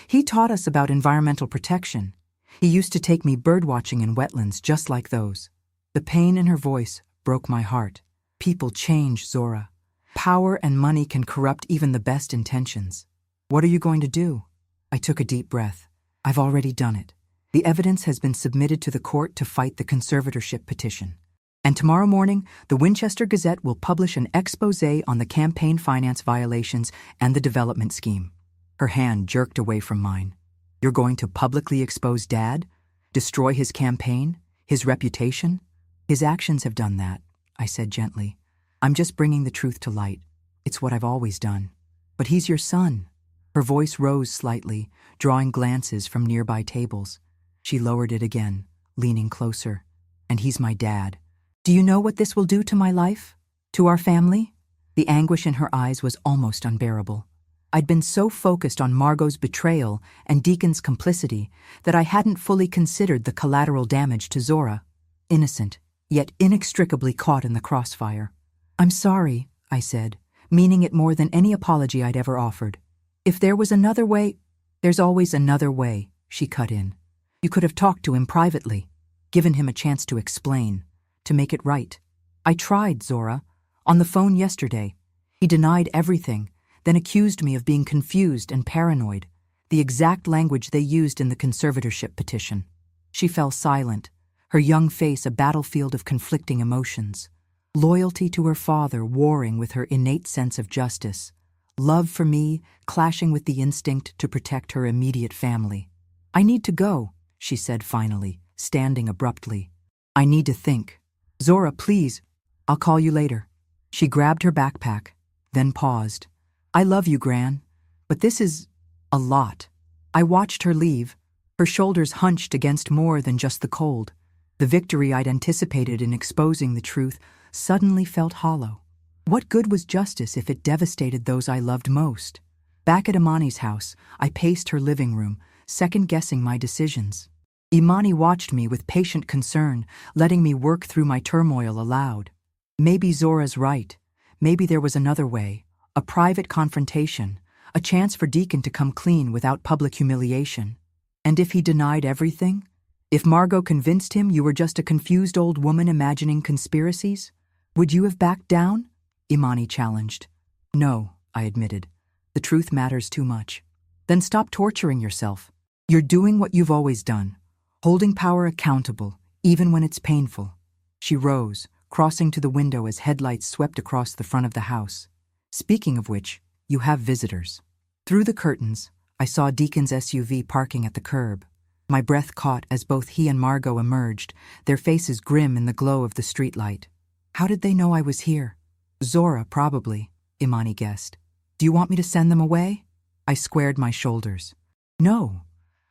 He taught us about environmental protection. He used to take me birdwatching in wetlands just like those. The pain in her voice broke my heart. People change, Zora. Power and money can corrupt even the best intentions. What are you going to do? I took a deep breath. I've already done it. The evidence has been submitted to the court to fight the conservatorship petition. And tomorrow morning, the Winchester Gazette will publish an exposé on the campaign finance violations and the development scheme. Her hand jerked away from mine. You're going to publicly expose Dad? Destroy his campaign? His reputation? His actions have done that, I said gently. I'm just bringing the truth to light. It's what I've always done. But he's your son. Her voice rose slightly, drawing glances from nearby tables. She lowered it again, leaning closer. And he's my dad. Do you know what this will do to my life? To our family? The anguish in her eyes was almost unbearable. I'd been so focused on Margot's betrayal and Deacon's complicity that I hadn't fully considered the collateral damage to Zora. Innocent, yet inextricably caught in the crossfire. I'm sorry, I said, meaning it more than any apology I'd ever offered. If there was another way, there's always another way, she cut in. You could have talked to him privately, given him a chance to explain, to make it right. I tried, Zora. On the phone yesterday. He denied everything, then accused me of being confused and paranoid, the exact language they used in the conservatorship petition. She fell silent, her young face a battlefield of conflicting emotions. Loyalty to her father warring with her innate sense of justice, love for me clashing with the instinct to protect her immediate family. "I need to go," she said finally, standing abruptly. "I need to think. Zora, please, I'll call you later." She grabbed her backpack, then paused. "I love you, Gran, but this is a lot." I watched her leave, her shoulders hunched against more than just the cold. The victory I'd anticipated in exposing the truth suddenly felt hollow. What good was justice if it devastated those I loved most? Back at Imani's house, I paced her living room, second-guessing my decisions. Imani watched me with patient concern, letting me work through my turmoil aloud. Maybe Zora's right. Maybe there was another way, a private confrontation, a chance for Deacon to come clean without public humiliation. And if he denied everything? If Margot convinced him you were just a confused old woman imagining conspiracies? Would you have backed down? Imani challenged. "No," I admitted. "The truth matters too much." "Then stop torturing yourself. You're doing what you've always done, holding power accountable, even when it's painful." She rose, crossing to the window as headlights swept across the front of the house. "Speaking of which, you have visitors." Through the curtains, I saw Deacon's SUV parking at the curb. My breath caught as both he and Margot emerged, their faces grim in the glow of the streetlight. How did they know I was here? "Zora, probably," Imani guessed. "Do you want me to send them away?" I squared my shoulders. "No.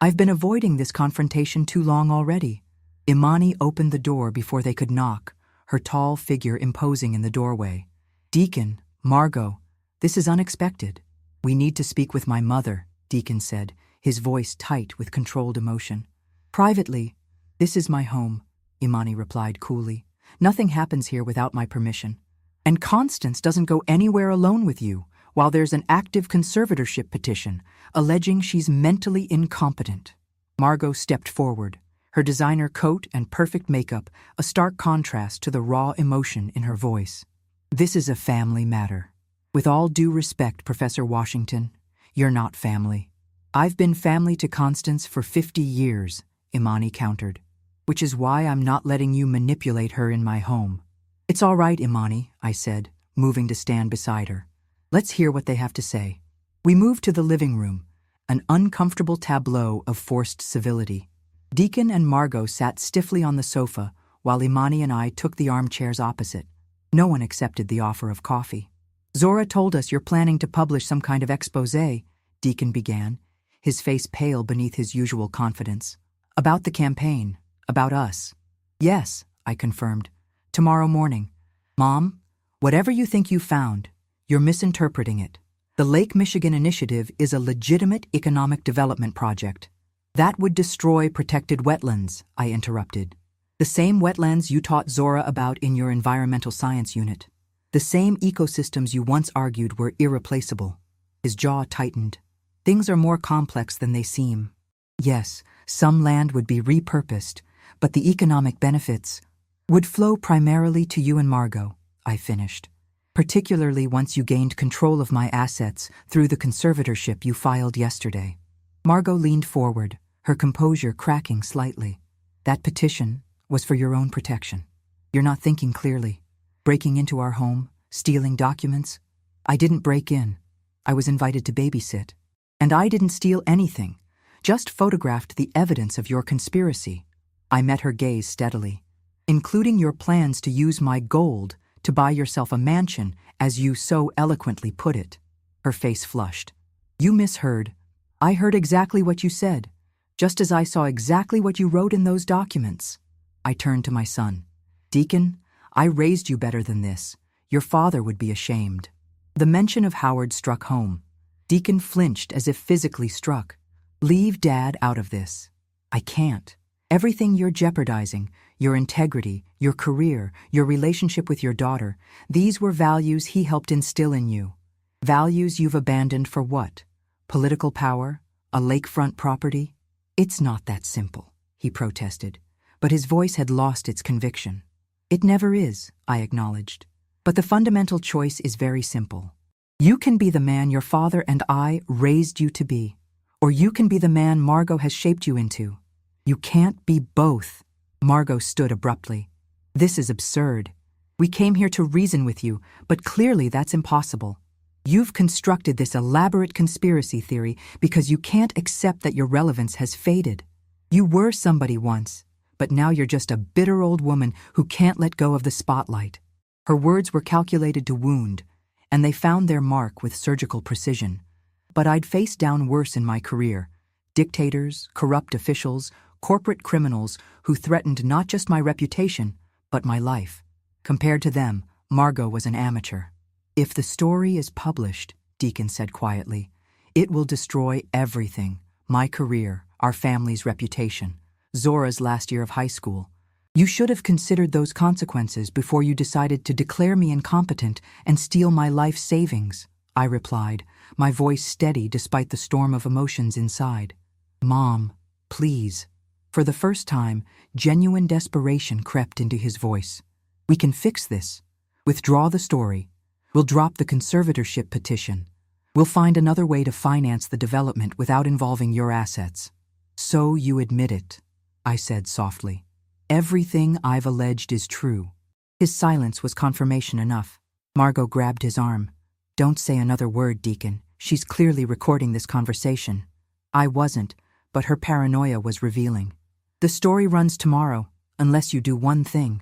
I've been avoiding this confrontation too long already." Imani opened the door before they could knock, her tall figure imposing in the doorway. "Deacon, Margot, this is unexpected." "We need to speak with my mother," Deacon said, his voice tight with controlled emotion. "Privately, this is my home," Imani replied coolly. "Nothing happens here without my permission. And Constance doesn't go anywhere alone with you, while there's an active conservatorship petition alleging she's mentally incompetent." Margot stepped forward, her designer coat and perfect makeup a stark contrast to the raw emotion in her voice. "This is a family matter. With all due respect, Professor Washington, you're not family." "I've been family to Constance for 50 years, Imani countered, "which is why I'm not letting you manipulate her in my home." "It's all right, Imani," I said, moving to stand beside her. "Let's hear what they have to say." We moved to the living room, an uncomfortable tableau of forced civility. Deacon and Margot sat stiffly on the sofa, while Imani and I took the armchairs opposite. No one accepted the offer of coffee. "Zora told us you're planning to publish some kind of exposé," Deacon began, his face pale beneath his usual confidence. "About the campaign, about us." "Yes," I confirmed. "Tomorrow morning." "Mom, whatever you think you found, you're misinterpreting it. The Lake Michigan Initiative is a legitimate economic development project." "That would destroy protected wetlands," I interrupted. "The same wetlands you taught Zora about in your environmental science unit. The same ecosystems you once argued were irreplaceable." His jaw tightened. "Things are more complex than they seem. Yes, some land would be repurposed, but the economic benefits would flow primarily to you and Margot," I finished. "Particularly once you gained control of my assets through the conservatorship you filed yesterday." Margot leaned forward, her composure cracking slightly. "That petition was for your own protection. You're not thinking clearly. Breaking into our home, stealing documents. I didn't break in. I was invited to babysit. And I didn't steal anything, just photographed the evidence of your conspiracy." I met her gaze steadily. "Including your plans to use my gold to buy yourself a mansion, as you so eloquently put it." Her face flushed. "You misheard. I heard exactly what you said, just as I saw exactly what you wrote in those documents." I turned to my son. "Deacon, I raised you better than this. Your father would be ashamed." The mention of Howard struck home. Deacon flinched as if physically struck. "Leave Dad out of this." "I can't. Everything you're jeopardizing, your integrity, your career, your relationship with your daughter, these were values he helped instill in you. Values you've abandoned for what? Political power? A lakefront property?" "It's not that simple," he protested, but his voice had lost its conviction. "It never is," I acknowledged. "But the fundamental choice is very simple. You can be the man your father and I raised you to be, or you can be the man Margot has shaped you into. You can't be both." Margot stood abruptly. "This is absurd. We came here to reason with you, but clearly that's impossible." You've constructed this elaborate conspiracy theory because you can't accept that your relevance has faded. You were somebody once, but now you're just a bitter old woman who can't let go of the spotlight." Her words were calculated to wound, and they found their mark with surgical precision. But I'd faced down worse in my career: dictators, corrupt officials, corporate criminals who threatened not just my reputation, but my life. Compared to them, Margot was an amateur. "If the story is published," Deacon said quietly, "it will destroy everything: my career, our family's reputation, Zora's last year of high school. You should have considered those consequences before you decided to declare me incompetent and steal my life savings," I replied, my voice steady despite the storm of emotions inside. "Mom, please." For the first time, genuine desperation crept into his voice. "We can fix this. Withdraw the story. We'll drop the conservatorship petition. We'll find another way to finance the development without involving your assets." "So you admit it," I said softly. "Everything I've alleged is true." His silence was confirmation enough. Margot grabbed his arm. "Don't say another word, Deacon. She's clearly recording this conversation." I wasn't, but her paranoia was revealing. "The story runs tomorrow, unless you do one thing."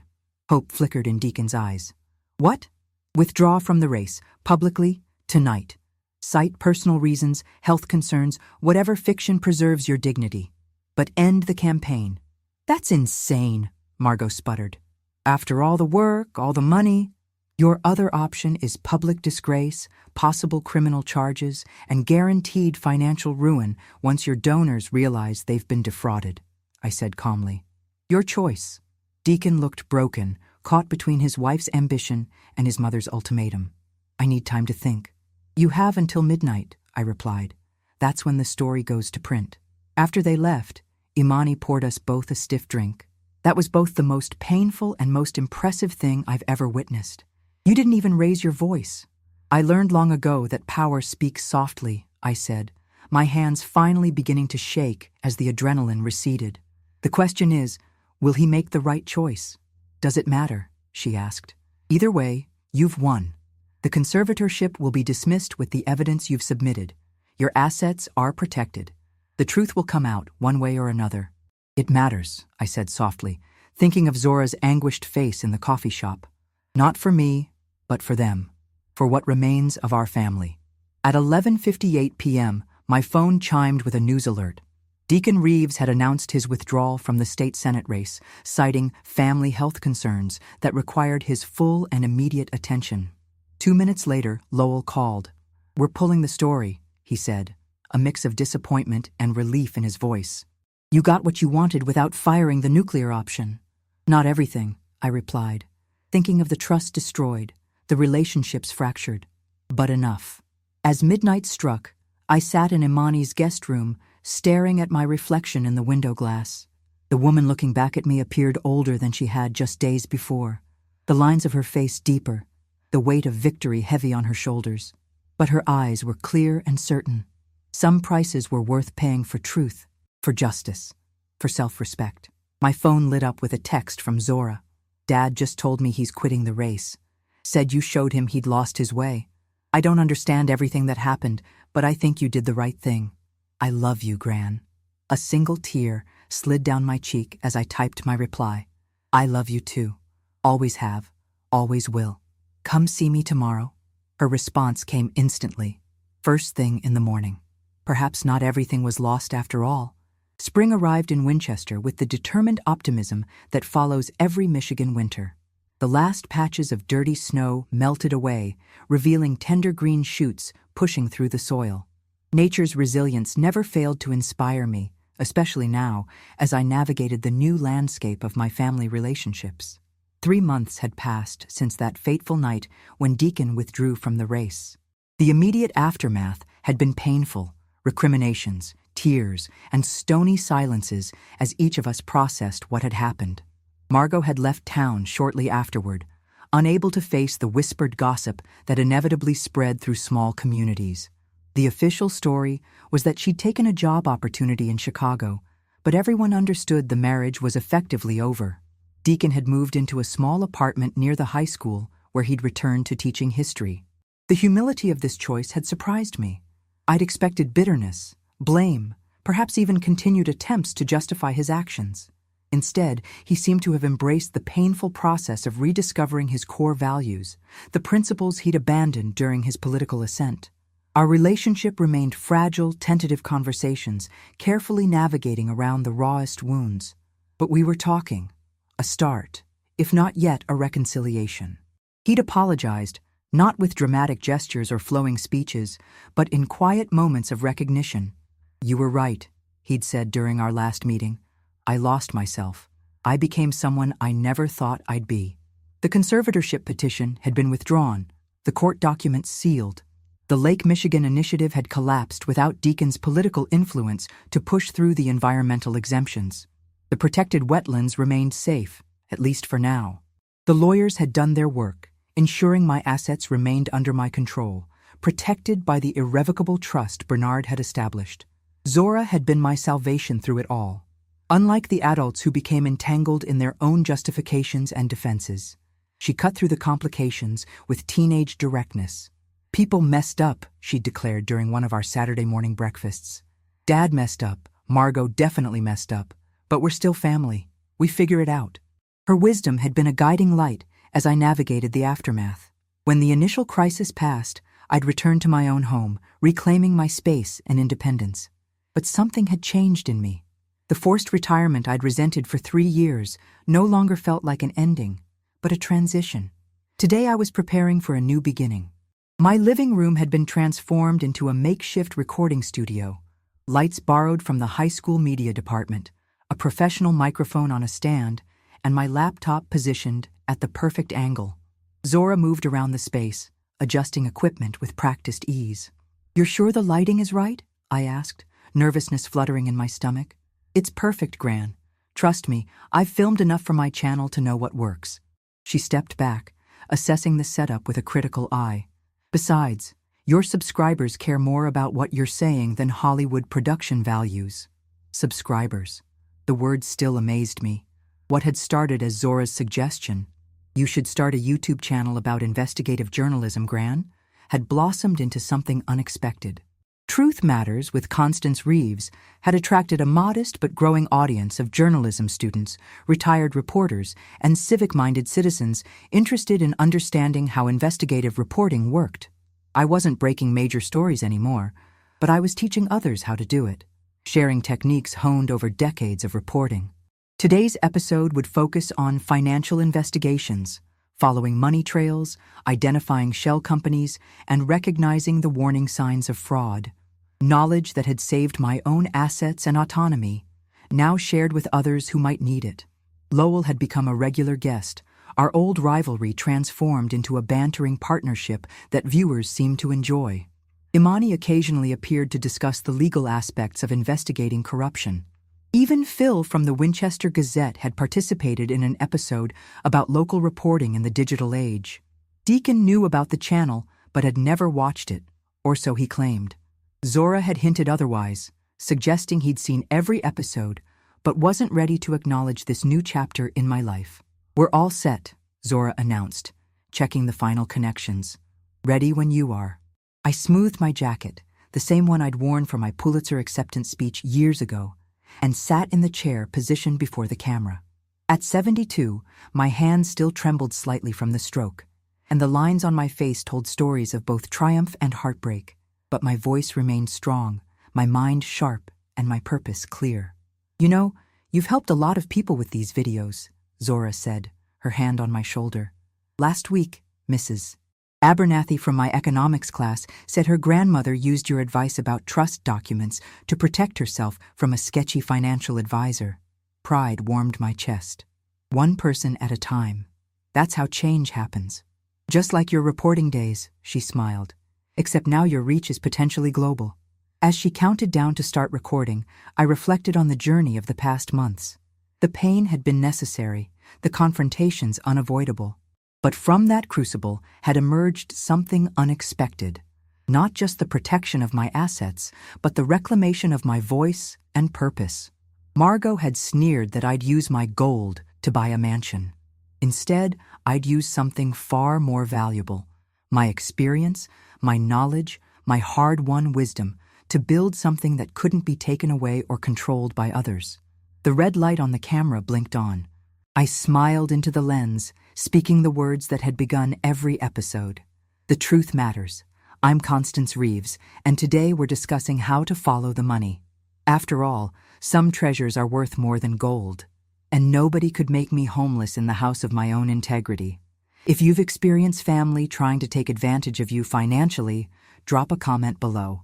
Hope flickered in Deacon's eyes. "What?" "Withdraw from the race, publicly, tonight. Cite personal reasons, health concerns, whatever fiction preserves your dignity. But end the campaign." "That's insane," Margot sputtered. "After all the work, all the money." "Your other option is public disgrace, possible criminal charges, and guaranteed financial ruin once your donors realize they've been defrauded," I said calmly. "Your choice." Deacon looked broken, caught between his wife's ambition and his mother's ultimatum. "I need time to think." "You have until midnight," I replied. "That's when the story goes to print." After they left, Imani poured us both a stiff drink. That was both the most painful and most impressive thing I've ever witnessed. "You didn't even raise your voice." "I learned long ago that power speaks softly," I said, my hands finally beginning to shake as the adrenaline receded. "The question is, will he make the right choice?" "Does it matter?" she asked. "Either way, you've won. The conservatorship will be dismissed with the evidence you've submitted. Your assets are protected. The truth will come out one way or another." "It matters," I said softly, thinking of Zora's anguished face in the coffee shop. "Not for me, but for them. For what remains of our family." At 11:58 p.m., my phone chimed with a news alert. Deacon Reeves had announced his withdrawal from the state Senate race, citing family health concerns that required his full and immediate attention. 2 minutes later, Lowell called. "We're pulling the story," he said, a mix of disappointment and relief in his voice. "You got what you wanted without firing the nuclear option." "Not everything," I replied, thinking of the trust destroyed, the relationships fractured. "But enough." As midnight struck, I sat in Imani's guest room, staring at my reflection in the window glass. The woman looking back at me appeared older than she had just days before, the lines of her face deeper, the weight of victory heavy on her shoulders. But her eyes were clear and certain. Some prices were worth paying for truth, for justice, for self-respect. My phone lit up with a text from Zora. "Dad just told me he's quitting the race. Said you showed him he'd lost his way. I don't understand everything that happened, but I think you did the right thing. I love you, Gran." A single tear slid down my cheek as I typed my reply. "I love you too. Always have. Always will. Come see me tomorrow." Her response came instantly. First thing in the morning. Perhaps not everything was lost after all. Spring arrived in Winchester with the determined optimism that follows every Michigan winter. The last patches of dirty snow melted away, revealing tender green shoots pushing through the soil. Nature's resilience never failed to inspire me, especially now, as I navigated the new landscape of my family relationships. 3 months had passed since that fateful night when Deacon withdrew from the race. The immediate aftermath had been painful: recriminations, tears, and stony silences as each of us processed what had happened. Margot had left town shortly afterward, unable to face the whispered gossip that inevitably spread through small communities. The official story was that she'd taken a job opportunity in Chicago, but everyone understood the marriage was effectively over. Deacon had moved into a small apartment near the high school where he'd returned to teaching history. The humility of this choice had surprised me. I'd expected bitterness, blame, perhaps even continued attempts to justify his actions. Instead, he seemed to have embraced the painful process of rediscovering his core values, the principles he'd abandoned during his political ascent. Our relationship remained fragile, tentative conversations, carefully navigating around the rawest wounds. But we were talking. A start, if not yet a reconciliation. He'd apologized, not with dramatic gestures or flowing speeches, but in quiet moments of recognition. "You were right," he'd said during our last meeting. "I lost myself. I became someone I never thought I'd be." The conservatorship petition had been withdrawn, the court documents sealed. The Lake Michigan initiative had collapsed without Deacon's political influence to push through the environmental exemptions. The protected wetlands remained safe, at least for now. The lawyers had done their work, ensuring my assets remained under my control, protected by the irrevocable trust Bernard had established. Zora had been my salvation through it all. Unlike the adults who became entangled in their own justifications and defenses, she cut through the complications with teenage directness. "People messed up," she declared during one of our Saturday morning breakfasts. "Dad messed up, Margot definitely messed up, but we're still family. We figure it out." Her wisdom had been a guiding light as I navigated the aftermath. When the initial crisis passed, I'd returned to my own home, reclaiming my space and independence. But something had changed in me. The forced retirement I'd resented for 3 years no longer felt like an ending, but a transition. Today I was preparing for a new beginning. My living room had been transformed into a makeshift recording studio, lights borrowed from the high school media department, a professional microphone on a stand, and my laptop positioned at the perfect angle. Zora moved around the space, adjusting equipment with practiced ease. "You're sure the lighting is right?" I asked, nervousness fluttering in my stomach. "It's perfect, Gran. Trust me, I've filmed enough for my channel to know what works." She stepped back, assessing the setup with a critical eye. "Besides, your subscribers care more about what you're saying than Hollywood production values." Subscribers. The word still amazed me. What had started as Zora's suggestion, "You should start a YouTube channel about investigative journalism, Gran," had blossomed into something unexpected. Truth Matters with Constance Reeves had attracted a modest but growing audience of journalism students, retired reporters, and civic-minded citizens interested in understanding how investigative reporting worked. I wasn't breaking major stories anymore, but I was teaching others how to do it, sharing techniques honed over decades of reporting. Today's episode would focus on financial investigations, following money trails, identifying shell companies, and recognizing the warning signs of fraud. Knowledge that had saved my own assets and autonomy, now shared with others who might need it. Lowell had become a regular guest, our old rivalry transformed into a bantering partnership that viewers seemed to enjoy. Imani occasionally appeared to discuss the legal aspects of investigating corruption. Even Phil from the Winchester Gazette had participated in an episode about local reporting in the digital age. Deacon knew about the channel, but had never watched it, or so he claimed. Zora had hinted otherwise, suggesting he'd seen every episode, but wasn't ready to acknowledge this new chapter in my life. "We're all set," Zora announced, checking the final connections. "Ready when you are." I smoothed my jacket, the same one I'd worn for my Pulitzer acceptance speech years ago, and sat in the chair positioned before the camera. At 72, my hands still trembled slightly from the stroke, and the lines on my face told stories of both triumph and heartbreak. But my voice remained strong, my mind sharp, and my purpose clear. "You know, you've helped a lot of people with these videos," Zora said, her hand on my shoulder. "Last week, Mrs. Abernathy from my economics class said her grandmother used your advice about trust documents to protect herself from a sketchy financial advisor." Pride warmed my chest. "One person at a time. That's how change happens. Just like your reporting days," she smiled. "Except now your reach is potentially global." As she counted down to start recording, I reflected on the journey of the past months. The pain had been necessary, the confrontations unavoidable. But from that crucible had emerged something unexpected. Not just the protection of my assets, but the reclamation of my voice and purpose. Margot had sneered that I'd use my gold to buy a mansion. Instead, I'd use something far more valuable: my experience, my knowledge, my hard-won wisdom to build something that couldn't be taken away or controlled by others. The red light on the camera blinked on. I smiled into the lens, speaking the words that had begun every episode. The truth matters. I'm Constance Reeves, and today we're discussing how to follow the money. After all, some treasures are worth more than gold, and nobody could make me homeless in the house of my own integrity. If you've experienced family trying to take advantage of you financially, drop a comment below.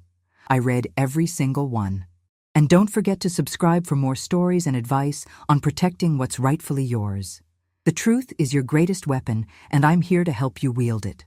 I read every single one. And don't forget to subscribe for more stories and advice on protecting what's rightfully yours. The truth is your greatest weapon, and I'm here to help you wield it.